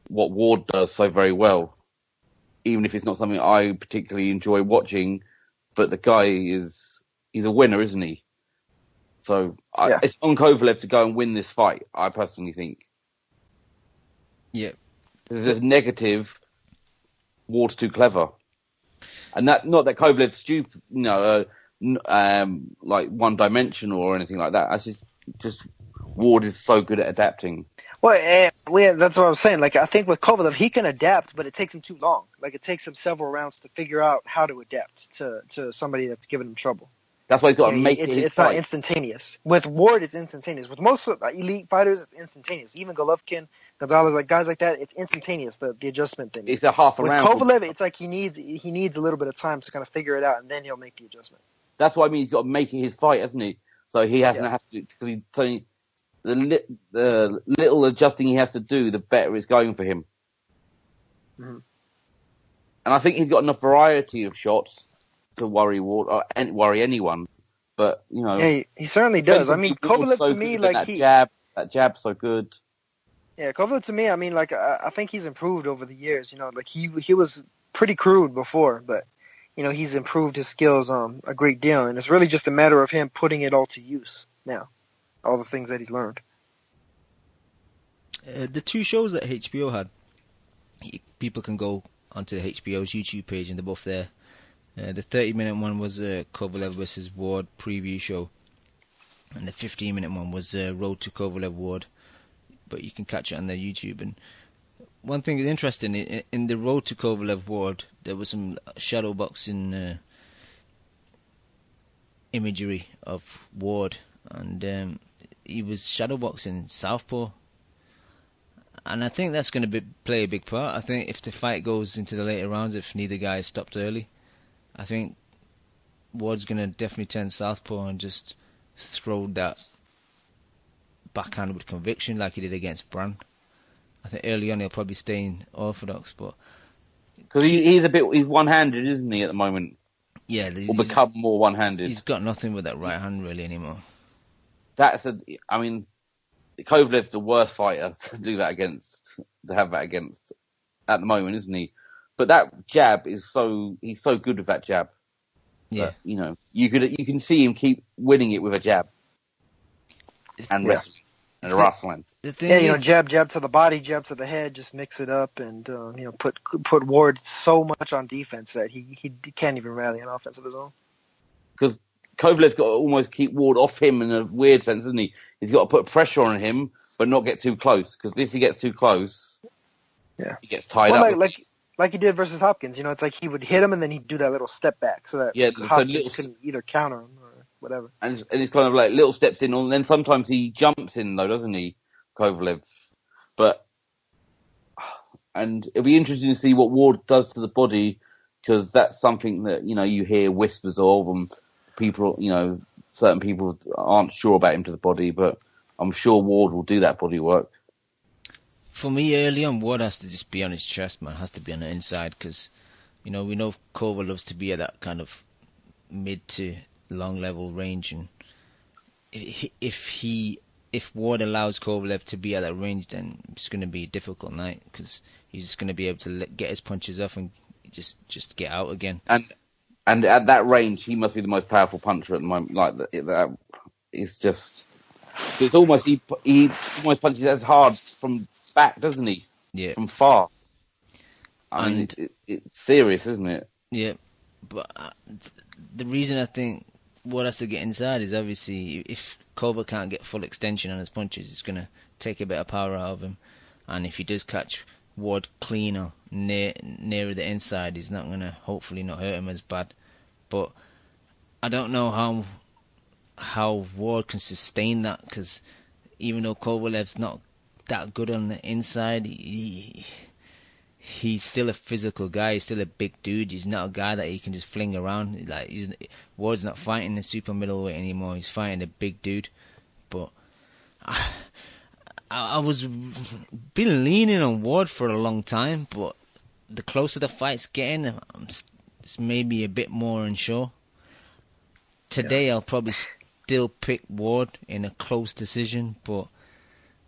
what Ward does so very well. Even if it's not something I particularly enjoy watching, but the guy he's a winner, isn't he? So it's on Kovalev to go and win this fight, I personally think. Yeah. There's negative, Ward's too clever. And that, not that Kovalev's stupid, like one-dimensional or anything like that. That's just Ward is so good at adapting. Well, that's what I was saying. Like, I think with Kovalev, he can adapt, but it takes him too long. Like, it takes him several rounds to figure out how to adapt to somebody that's giving him trouble. That's why he's got to make it his It's fight. not instantaneous. With Ward, it's instantaneous. With most elite fighters, it's instantaneous. Even Golovkin, Gonzalez, like guys like that, it's instantaneous. The adjustment thing. It's a half a round. With Kovalev, it's like he needs a little bit of time to kind of figure it out, and then he'll make the adjustment. That's what I mean. He's got to make it his fight, hasn't he? So he hasn't have to, because the little adjusting he has to do, the better it's going for him. Mm-hmm. And I think he's got enough variety of shots to worry Ward or worry anyone. But he certainly does. I mean, Kovalev so to me, like that jab's so good. Yeah, Kovalev to me, I mean, like I think he's improved over the years. Like he was pretty crude before, but he's improved his skills a great deal, and it's really just a matter of him putting it all to use now. All the things that he's learned. The two shows that HBO had, people can go onto HBO's YouTube page and they're both there. The 30-minute one was Kovalev versus Ward preview show, and the 15-minute one was Road to Kovalev Ward. But you can catch it on their YouTube. And one thing that's interesting, in the Road to Kovalev Ward, there was some shadow boxing imagery of Ward, and he was shadowboxing southpaw, and I think that's going to play a big part. I think if the fight goes into the later rounds, if neither guy is stopped early, I think Ward's going to definitely turn southpaw and just throw that backhand with conviction like he did against Brand. I think early on he'll probably stay in orthodox, but because he's one-handed, isn't he, at the moment? Yeah, or become more one-handed. He's got nothing with that right hand really anymore. Kovalev's the worst fighter to have that against at the moment, isn't he? But that jab he's so good with that jab. Yeah. But, you can see him keep winning it with a jab and wrestling and wrestling. The thing is, jab to the body, jab to the head, just mix it up, and put Ward so much on defense that he can't even rally an offense of his own. Because Kovalev's got to almost keep Ward off him in a weird sense, isn't he? He's got to put pressure on him, but not get too close. Because if he gets too close, he gets tied up. Like he did versus Hopkins. It's like he would hit him and then he'd do that little step back so that Hopkins couldn't either counter him or whatever. And it's kind of like little steps in, and then sometimes he jumps in though, doesn't he, Kovalev? And it'll be interesting to see what Ward does to the body, because that's something that you hear whispers of, and people, certain people aren't sure about him to the body, but I'm sure Ward will do that body work. For me, early on, Ward has to just be on his chest, man. Has to be on the inside, because we know Kova loves to be at that kind of mid to long level range, and if Ward allows Kovalev to be at that range, then it's going to be a difficult night, because he's just going to be able to get his punches off and just get out again. And at that range, he must be the most powerful puncher at the moment. Like that, it's almost he almost punches as hard from back, doesn't he? Yeah, from far. I mean, it's serious, isn't it? Yeah, but the reason I think Ward has to get inside is obviously if Kova can't get full extension on his punches, it's going to take a bit of power out of him. And if he does catch Ward clean or nearer the inside, he's not going to hopefully not hurt him as bad. But I don't know how Ward can sustain that, because even though Kovalev's not that good on the inside, he's still a physical guy. He's still a big dude. He's not a guy that he can just fling around. Ward's not fighting the super middleweight anymore. He's fighting a big dude. But I was been leaning on Ward for a long time, but the closer the fight's getting, it's maybe a bit more unsure. Today I'll probably still pick Ward in a close decision, but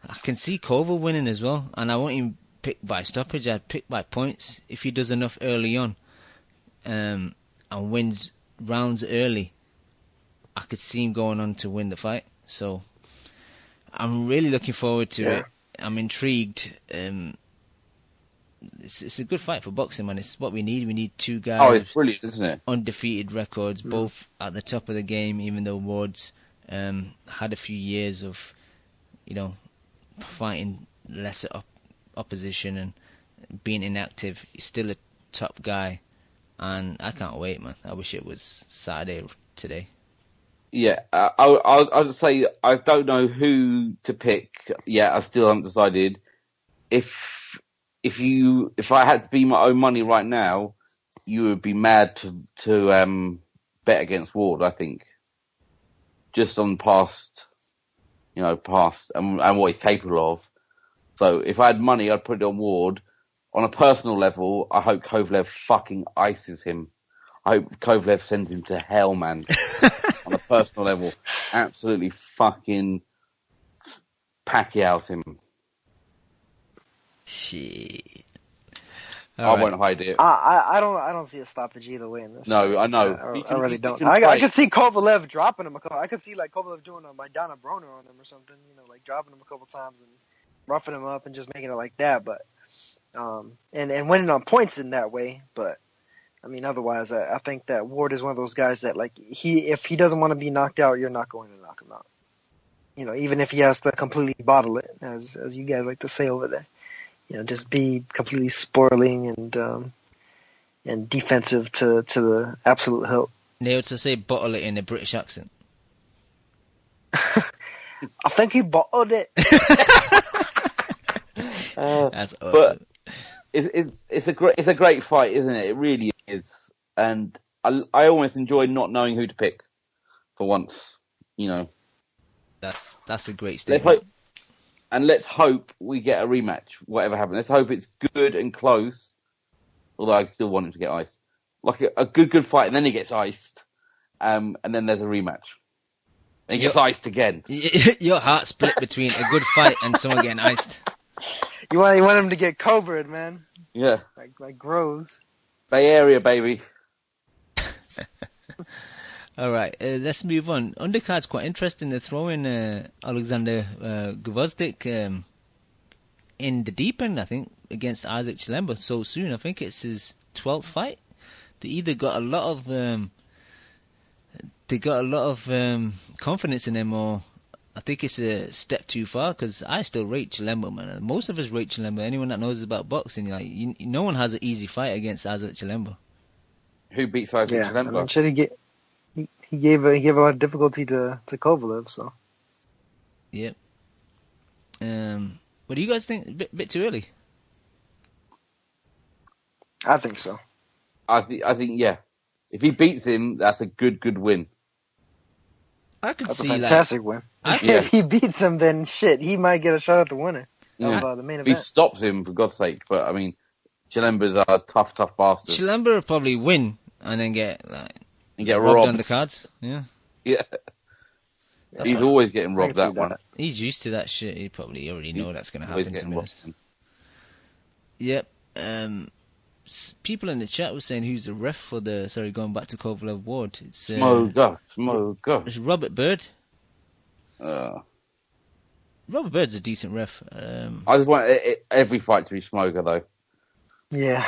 I can see Koval winning as well, and I won't even pick by stoppage. I'd pick by points if he does enough early on, and wins rounds early. I could see him going on to win the fight. So I'm really looking forward to it. I'm intrigued. It's a good fight for boxing, man. It's what we need. We need two guys. Oh, it's brilliant, isn't it? Undefeated records, both at the top of the game. Even though Ward's had a few years of, fighting lesser opposition and being inactive, he's still a top guy, and I can't wait, man. I wish it was Saturday today. Yeah, I'll say I don't know who to pick yet. I still haven't decided. If I had to be my own money right now, you would be mad to bet against Ward. I think just on past and what he's capable of. So if I had money, I'd put it on Ward. On a personal level, I hope Kovalev fucking ices him. I hope Kovalev sends him to hell, man. On a personal level, absolutely fucking Pacquiao's him. Shit. I won't hide it. I don't see a stoppage either way in this. No, I know. I really don't. I could see Kovalev dropping him. I could see like Kovalev doing a Maidana Broner on him or something. Like dropping him a couple times and roughing him up and just making it like that. But and winning on points in that way. But I mean, otherwise, I think that Ward is one of those guys that, like, if he doesn't want to be knocked out, you're not going to knock him out. Even if he has to completely bottle it, as you guys like to say over there. Just be completely spoiling and defensive to the absolute hilt. They also say bottle it in a British accent. I think he bottled it. That's awesome. But it's a great fight, isn't it? It really is, and I almost enjoy not knowing who to pick for once. That's a great statement. Let's hope we get a rematch. Whatever happens, let's hope it's good and close. Although I still want him to get iced, like a good fight, and then he gets iced, and then there's a rematch. And he gets iced again. Your heart split between a good fight and someone getting iced. You want him to get covered, man. Yeah. Like Groves. Bay Area, baby. All right, let's move on. Undercard's quite interesting. They're throwing Alexander Gvozdyk in the deep end, I think, against Isaac Chilemba so soon. I think it's his 12th fight. They either got a lot of confidence in him, or I think it's a step too far, because I still rate Chilemba, man. Most of us rate Chilemba. Anyone that knows about boxing, no one has an easy fight against Isaac Chilemba. Who beats Isaac Chilemba? He gave a lot of difficulty to Kovalev, so. Yep. What do you guys think? A bit too early? I think so. I think yeah. If he beats him, that's a good win. That's a fantastic win. If he beats him, then shit, he might get a shot at the winner of the main event. If he stops him, for God's sake. But I mean, Chilemba's a tough bastard. Chilemba will probably win and then get robbed on the cards. Yeah. Yeah. He's always getting robbed, that one. He's used to that shit. He probably already know that's going to happen, to be honest. Yep. People in the chat were saying who's the ref for going back to Kovalev Ward. It's Smoker. It's Robert Bird. Robert Bird's a decent ref. I just want every fight to be Smoker, though. Yeah.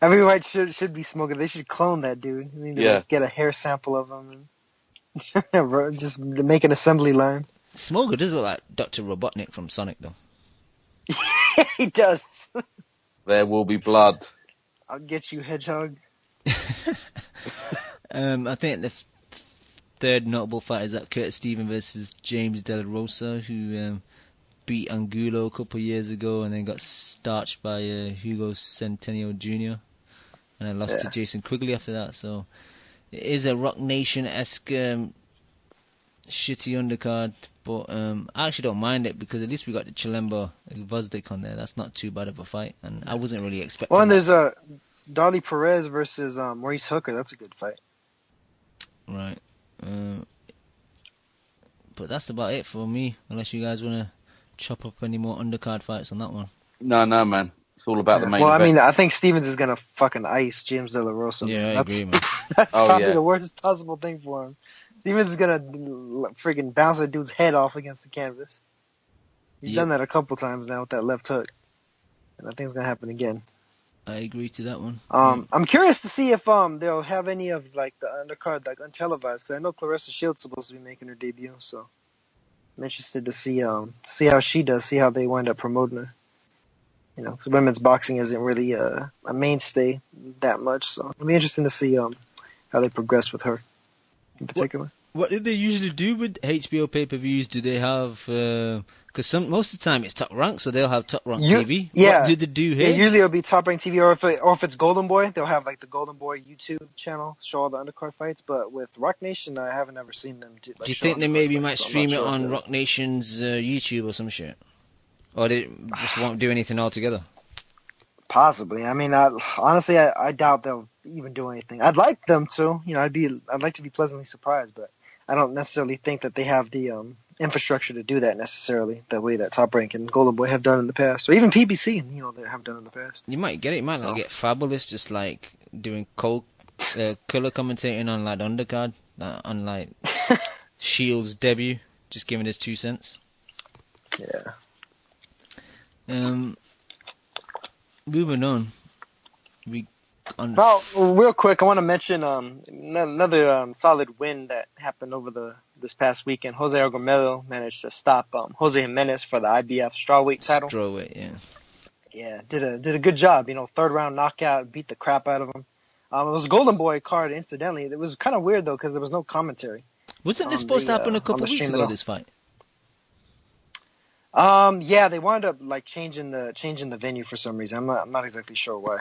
Every fight should be Smoker. They should clone that dude. They need to get a hair sample of him and just make an assembly line. Smoker does look like Dr. Robotnik from Sonic, though. He does. There will be blood. I'll get you, Hedgehog. I think the third notable fight is that Curtis Stevens versus James De La Rosa, who beat Angulo a couple of years ago and then got starched by Hugo Centennial Jr. and then lost to Jason Quigley after that. So it is a Rock Nation-esque shitty undercard, but I actually don't mind it because at least we got the Chilemba Gvozdyk on there. That's not too bad of a fight, and I wasn't really expecting. Well, and there's Dolly Perez versus Maurice Hooker. That's a good fight. Right. But that's about it for me, unless you guys want to chop up any more undercard fights on that one. No, man. It's all about the main Well, event. I mean, I think Stevens is gonna fucking ice James De La Rosa. Yeah, Man. I agree, man. That's Oh, probably yeah. the worst possible thing for him. Stevens is gonna freaking bounce that dude's head off against the canvas. He's done that a couple times now with that left hook, and I think it's gonna happen again. I agree to that one. I'm curious to see if they'll have any of like the undercard like untelevised, because I know Clarissa Shields supposed to be making her debut, so I'm interested to see how she does, see how they wind up promoting her. You know, 'cause women's boxing isn't really a mainstay that much, so it'll be interesting to see how they progress with her in particular. What do they usually do with HBO pay-per-views? Do they have... Because most of the time it's Top Rank, so they'll have Top Rank TV. Yeah. What do they do here? Yeah, usually it'll be Top Rank TV, or if it's Golden Boy, they'll have like the Golden Boy YouTube channel show all the undercard fights. But with Rock Nation, I haven't ever seen them do. Like, Do you show think they undercard maybe fights, might so I'm stream not it sure if on they- Rock Nation's YouTube or some shit? Or they just won't do anything altogether? Possibly. I mean, honestly, I doubt they'll even do anything. I'd like them to. You know, I'd like to be pleasantly surprised, but I don't necessarily think that they have the infrastructure to do that necessarily, the way that Top Rank and Golden Boy have done in the past, or even PBC, you know, they have done in the past. You might get it. You might not get Fabulous, just like doing color commentating on like the undercard, on like Shield's debut, just giving his 2 cents. Yeah. Moving on. Well, real quick, I want to mention another solid win that happened over this past weekend. Jose Argumedo managed to stop Jose Jimenez for the IBF strawweight title. Strawweight, yeah. Yeah, did a good job. You know, 3rd round knockout, beat the crap out of him. It was a Golden Boy card, incidentally. It was kind of weird though because there was no commentary. Wasn't this supposed to happen a couple of weeks ago? This fight. Yeah, they wound up like changing the venue for some reason. I'm not exactly sure why.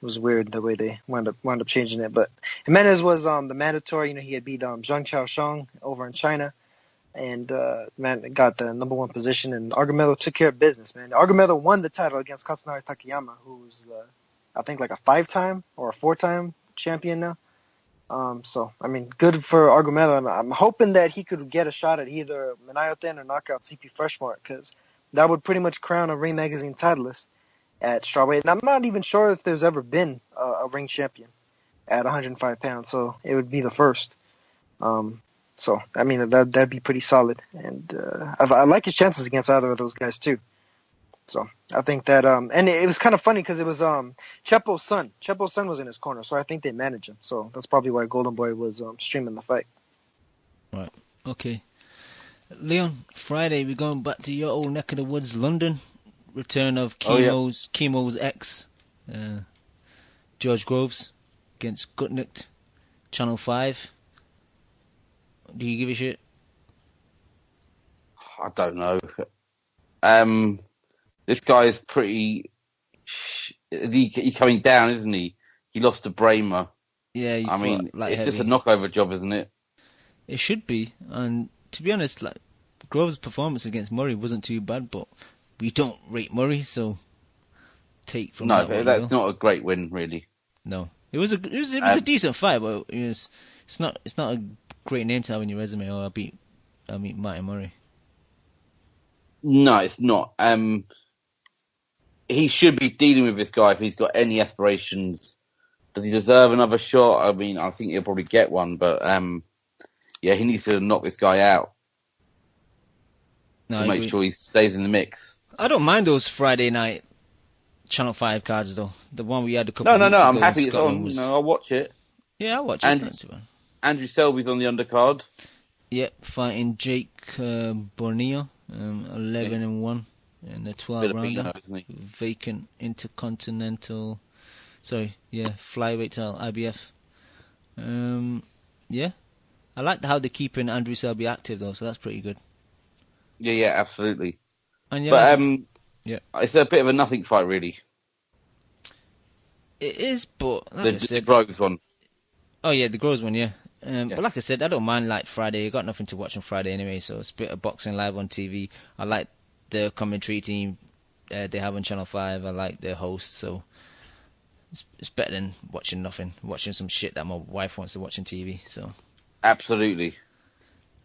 It was weird the way they wound up changing it. But Jimenez was the mandatory. You know, he had beat Zhang Chaosheng over in China, and got the #1 position. And Argumedo took care of business, man. Argumedo won the title against Katsunari Takayama, who's I think like a 5-time or a 4-time champion now. So I mean, good for Argumedo, and I'm hoping that he could get a shot at either Manayoten or knockout CP Freshmart, because that would pretty much crown a Ring Magazine titleist at strawweight. And I'm not even sure if there's ever been a ring champion at 105 pounds, so it would be the first. So I mean, that'd be pretty solid, and I like his chances against either of those guys too. So I think that, and it was kind of funny because it was Chepo's son. Chepo's son was in his corner, so I think they managed him. So that's probably why Golden Boy was streaming the fight. Right. Okay. Leon, Friday we're going back to your old neck of the woods, London. Return of Chemo's ex, George Groves, against Gutnicht, Channel 5. Do you give a shit? I don't know. This guy is pretty. He's coming down, isn't he? He lost to Bramer. Yeah, I mean, it's just a knockover job, isn't it? It should be. And to be honest, like Groves' performance against Murray wasn't too bad, but we don't rate Murray, so take from that. No, that's not a great win, really. No, it was a decent fight, but it's not a great name to have in your resume. I beat Martin Murray. No, it's not. He should be dealing with this guy if he's got any aspirations. Does he deserve another shot? I mean, I think he'll probably get one, but yeah, he needs to knock this guy out to make sure he stays in the mix. I don't mind those Friday night Channel 5 cards, though. The one we had a couple of weeks ago. No, I'm happy it's on. I'll watch it. Yeah, I'll watch it. Andrew Selby's on the undercard. Yep, fighting Jake Borneo, 11-1 in the 12-rounder. Vacant intercontinental. Flyweight title, IBF. Yeah. I like how they're keeping Andrew Selby active, though, so that's pretty good. Yeah, absolutely. And it's a bit of a nothing fight, really. It is, but the Groves one. Oh yeah, the Groves one, yeah. But like I said, I don't mind like Friday. I got nothing to watch on Friday anyway, so it's a bit of boxing live on TV. I like the commentary team they have on Channel 5. I like their host, so it's better than watching nothing. Watching some shit that my wife wants to watch on TV. So absolutely.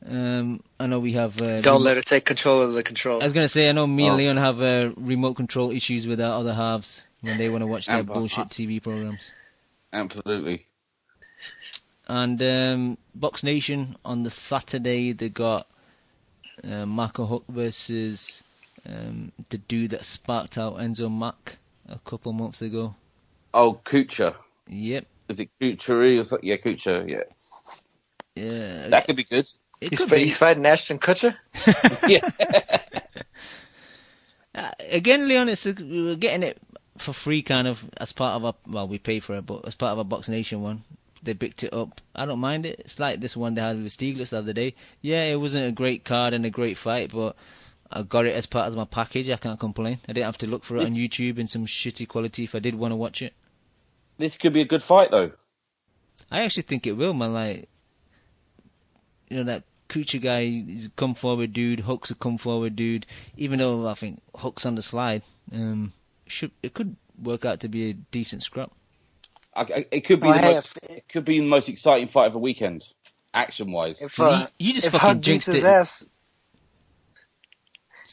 I know we have. Don't let her take control of the control. I was gonna say, I know me and Leon have remote control issues with our other halves when they want to watch their bullshit TV programs. Absolutely. And Box Nation on the Saturday, they got Marco Huck versus the dude that sparked out Enzo Mack a couple months ago. Oh, Kucha. Yep. Is it Kuchari or something? Yeah, Kucha. Yeah. Yeah. That could be good. He's fighting Ashton Kutcher? Yeah. Again, Leon, we were getting it for free, kind of, as part of our... Well, we pay for it, but as part of our Box Nation one. They picked it up. I don't mind it. It's like this one they had with Stieglitz the other day. Yeah, it wasn't a great card and a great fight, but I got it as part of my package. I can't complain. I didn't have to look for it on YouTube in some shitty quality if I did want to watch it. This could be a good fight, though. I actually think it will, man. Like, you know, that Kucha guy, he's a come forward dude. Hook's a come forward dude. Even though I think Hook's on the slide, it could work out to be a decent scrap. It could be it could be the most exciting fight of the weekend, action-wise. You just fucking jinxed it.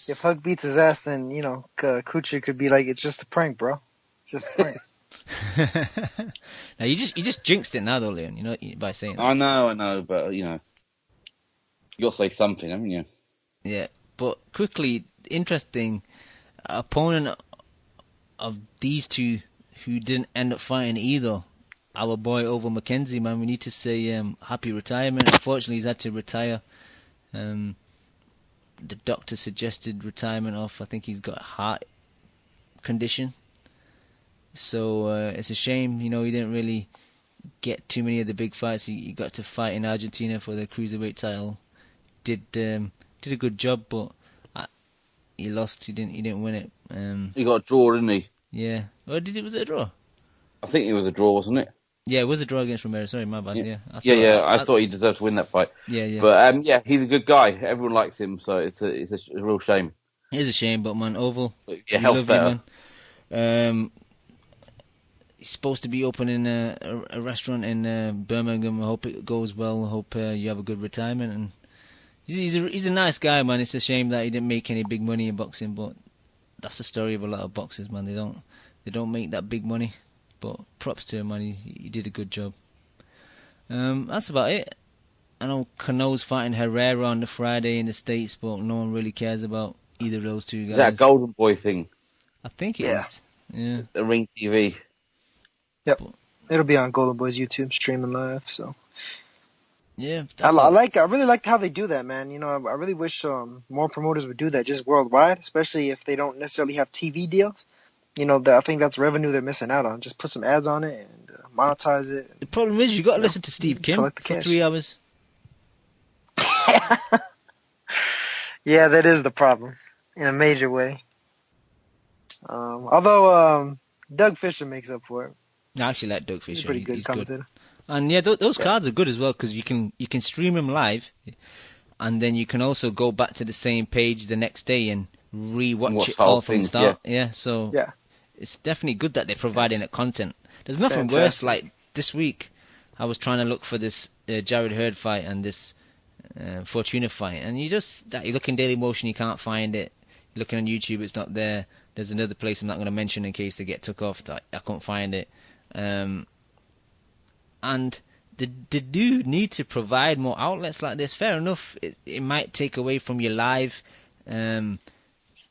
If Hug beats his ass, then Kucha could be like, it's just a prank, bro. It's just a prank. Now you just jinxed it now, though, Leon. You know, by saying that. I know, but you got to say something, haven't you? Yeah, but quickly, interesting opponent of these two who didn't end up fighting either. Our boy over Mackenzie, man. We need to say happy retirement. Unfortunately, he's had to retire. The doctor suggested retirement off. I think he's got a heart condition. So it's a shame. He didn't really get too many of the big fights. He got to fight in Argentina for the cruiserweight title. Did a good job, but he lost. He didn't win it. He got a draw, didn't he? Yeah. Or was it a draw? I think it was a draw, wasn't it? Yeah, it was a draw against Romero. Sorry, my bad. Yeah. I thought he deserved to win that fight. Yeah. But he's a good guy. Everyone likes him, so it's a real shame. It is a shame, but man, Oval. Yeah, health's better. He's supposed to be opening a restaurant in Birmingham. I hope it goes well. I hope you have a good retirement. And he's a nice guy, man. It's a shame that he didn't make any big money in boxing, but that's the story of a lot of boxers, man. They don't make that big money, but props to him, man. He did a good job. That's about it. I know Cano's fighting Herrera on the Friday in the States, but no one really cares about either of those two guys. Is that a Golden Boy thing? I think it is. Yeah. The Ring TV. Yep. It'll be on Golden Boy's YouTube streaming live, so. Yeah. I really like how they do that, man. I really wish more promoters would do that just worldwide, especially if they don't necessarily have TV deals. I think that's revenue they're missing out on. Just put some ads on it and monetize it. The problem is you got to listen to Steve Kim for 3 hours. Yeah, that is the problem in a major way. Although Doug Fisher makes up for it. I actually like Doug Fisher. He's a pretty good commentator. Good. And yeah, those cards are good as well because you can stream them live, and then you can also go back to the same page the next day and re-watch it all from the start. Yeah, so it's definitely good that they're providing that content. There's nothing worse. Like this week, I was trying to look for this Jared Hurd fight and this Fortuna fight, and you look in Daily Motion, you can't find it. You're looking on YouTube, it's not there. There's another place I'm not going to mention in case they get took off. I can't find it. And the dude need to provide more outlets like this. Fair enough, it might take away from your live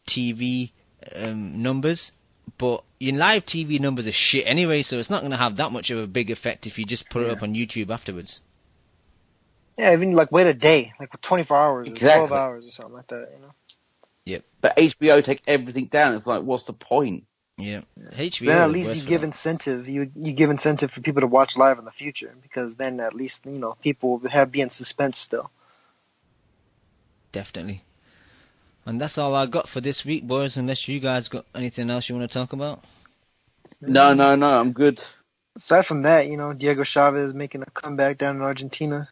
TV numbers, but your live TV numbers are shit anyway, so it's not going to have that much of a big effect if you just put it up on YouTube afterwards. Yeah, even wait a day, 24 hours or 12 hours or something like that, Yep. But HBO take everything down. It's like, what's the point? Yeah. HBO. Then at least you give incentive. You give incentive for people to watch live in the future, because then at least people will be in suspense still. Definitely. And that's all I got for this week, boys. Unless you guys got anything else you want to talk about. No, I'm good. Aside from that, Diego Chavez making a comeback down in Argentina.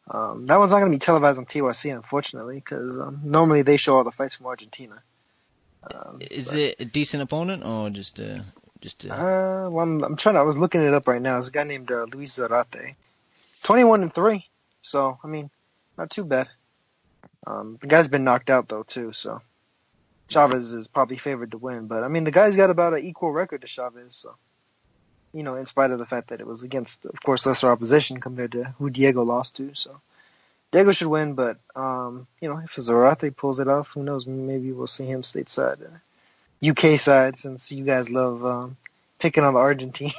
That one's not going to be televised on TYC, unfortunately, because normally they show all the fights from Argentina. Is it a decent opponent or just? Well, I'm trying. I was looking it up right now. There's a guy named Luis Zarate, 21-3. So not not too bad. The guy's been knocked out though too, so Chavez is probably favored to win. But I mean, the guy's got about an equal record to Chavez, so in spite of the fact that it was against, of course, lesser opposition compared to who Diego lost to. So Diego should win, but if Zarate pulls it off, who knows? Maybe we'll see him stateside, UK side, since you guys love picking on the Argentines.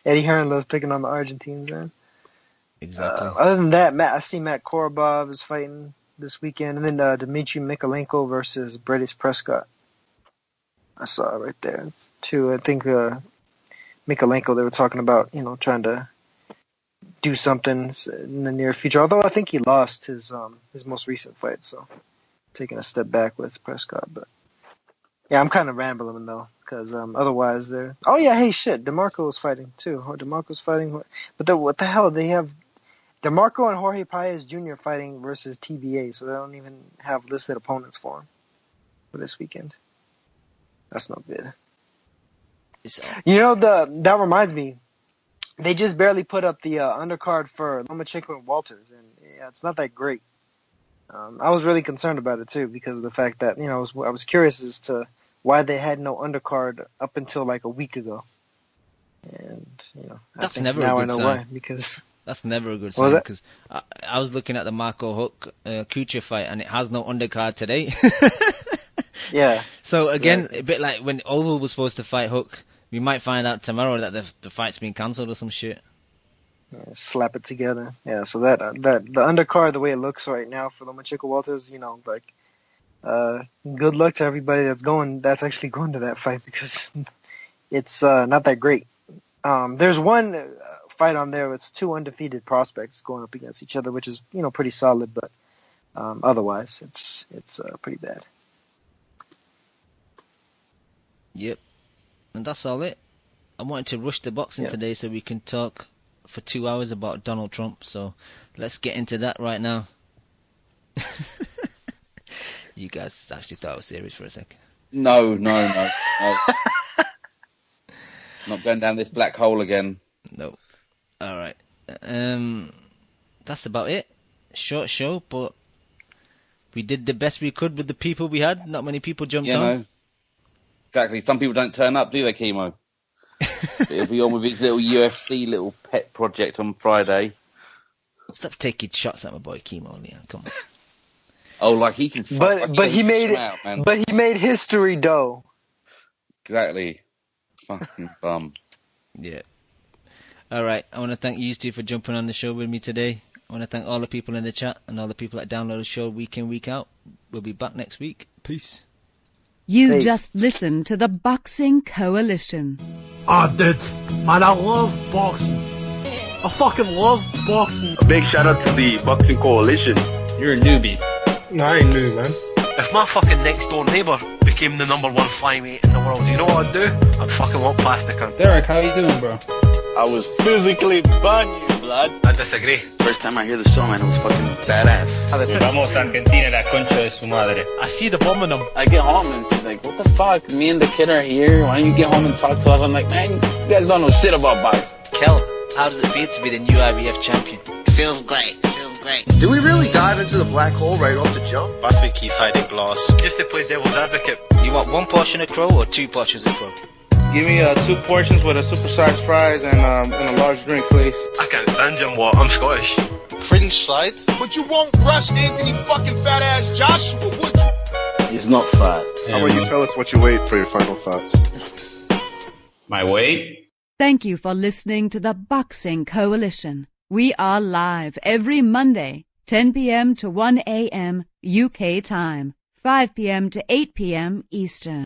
Eddie Hearn loves picking on the Argentines, man. Exactly. Other than that, I see Matt Korobov is fighting this weekend, and then Dmitry Mikalenko versus Bredis Prescott. I saw it right there too. I think Mikalenko, they were talking about trying to do something in the near future. Although I think he lost his most recent fight, so taking a step back with Prescott. But yeah, I'm kind of rambling though, because otherwise they're. Oh yeah, hey shit, DeMarco was fighting too. DeMarco's fighting, but what the hell? They have DeMarco and Jorge Paez Jr. fighting versus TBA, so they don't even have listed opponents for him for this weekend. That's not good. That reminds me, they just barely put up the undercard for Lomachenko and Walters, and yeah, it's not that great. I was really concerned about it too because of the fact that I was curious as to why they had no undercard up until like a week ago, and that's I think never now a good I know sign. why because. That's never a good sign because I was looking at the Marco Huck Kucha fight and it has no undercard today. Yeah. So again, a bit like when Oval was supposed to fight Huck, we might find out tomorrow that the fight's been cancelled or some shit. Slap it together. Yeah. So that the undercard, the way it looks right now for Lomachenko Walters, good luck to everybody that's actually going to that fight because it's not that great. There's one fight on there. It's two undefeated prospects going up against each other, which is pretty solid, but otherwise it's pretty bad. Yep, and that's all it. I wanted to rush the boxing today so we can talk for 2 hours about Donald Trump. So let's get into that right now. You guys actually thought I was serious for a second. No. Not going down this black hole again. No. All right. That's about it. Short show, but we did the best we could with the people we had. Not many people jumped on. Exactly. Some people don't turn up, do they, Chemo? He'll be on with his little UFC little pet project on Friday. Stop taking shots at my boy Chemo, Leon. Come on. Oh, like he can. But he made it. Out, man. But he made history, though. Exactly. Fucking bum. Yeah. All right. I want to thank you two for jumping on the show with me today. I want to thank all the people in the chat and all the people that download the show week in, week out. We'll be back next week. Peace. You just listened to the Boxing Coalition. Oh, dude, man, I love boxing. I fucking love boxing. A big shout out to the Boxing Coalition. You're a newbie. No, I ain't new, man. If my fucking next door neighbour became the #1 flyweight in the world, you know what I'd do? I'd fucking walk past the cunt. Derek, how you doing, bro? I was physically banging, blood. I disagree. First time I hear the song, man, it was fucking badass. Vamos Argentina, la concha de su madre. I see the bomb in him. I get home and she's like, what the fuck? Me and the kid are here. Why don't you get home and talk to us? I'm like, man, you guys don't know shit about boxing. Kel, how does it feel to be the new IBF champion? Feels great. Did we really dive into the black hole right off the jump? I think he's hiding glass. Just to play devil's advocate. You want one portion of crow or two portions of crow? Give me 2 portions with a supersized fries and a large drink, please. I can't stand him, what? I'm Scottish. Cringe side? But you won't rush Anthony fucking fat ass Joshua, would you? He's not fat. How about you tell us what you weighed for your final thoughts? My weight? Thank you for listening to the Boxing Coalition. We are live every Monday, 10 p.m. to 1 a.m. UK time, 5 p.m. to 8 p.m. Eastern.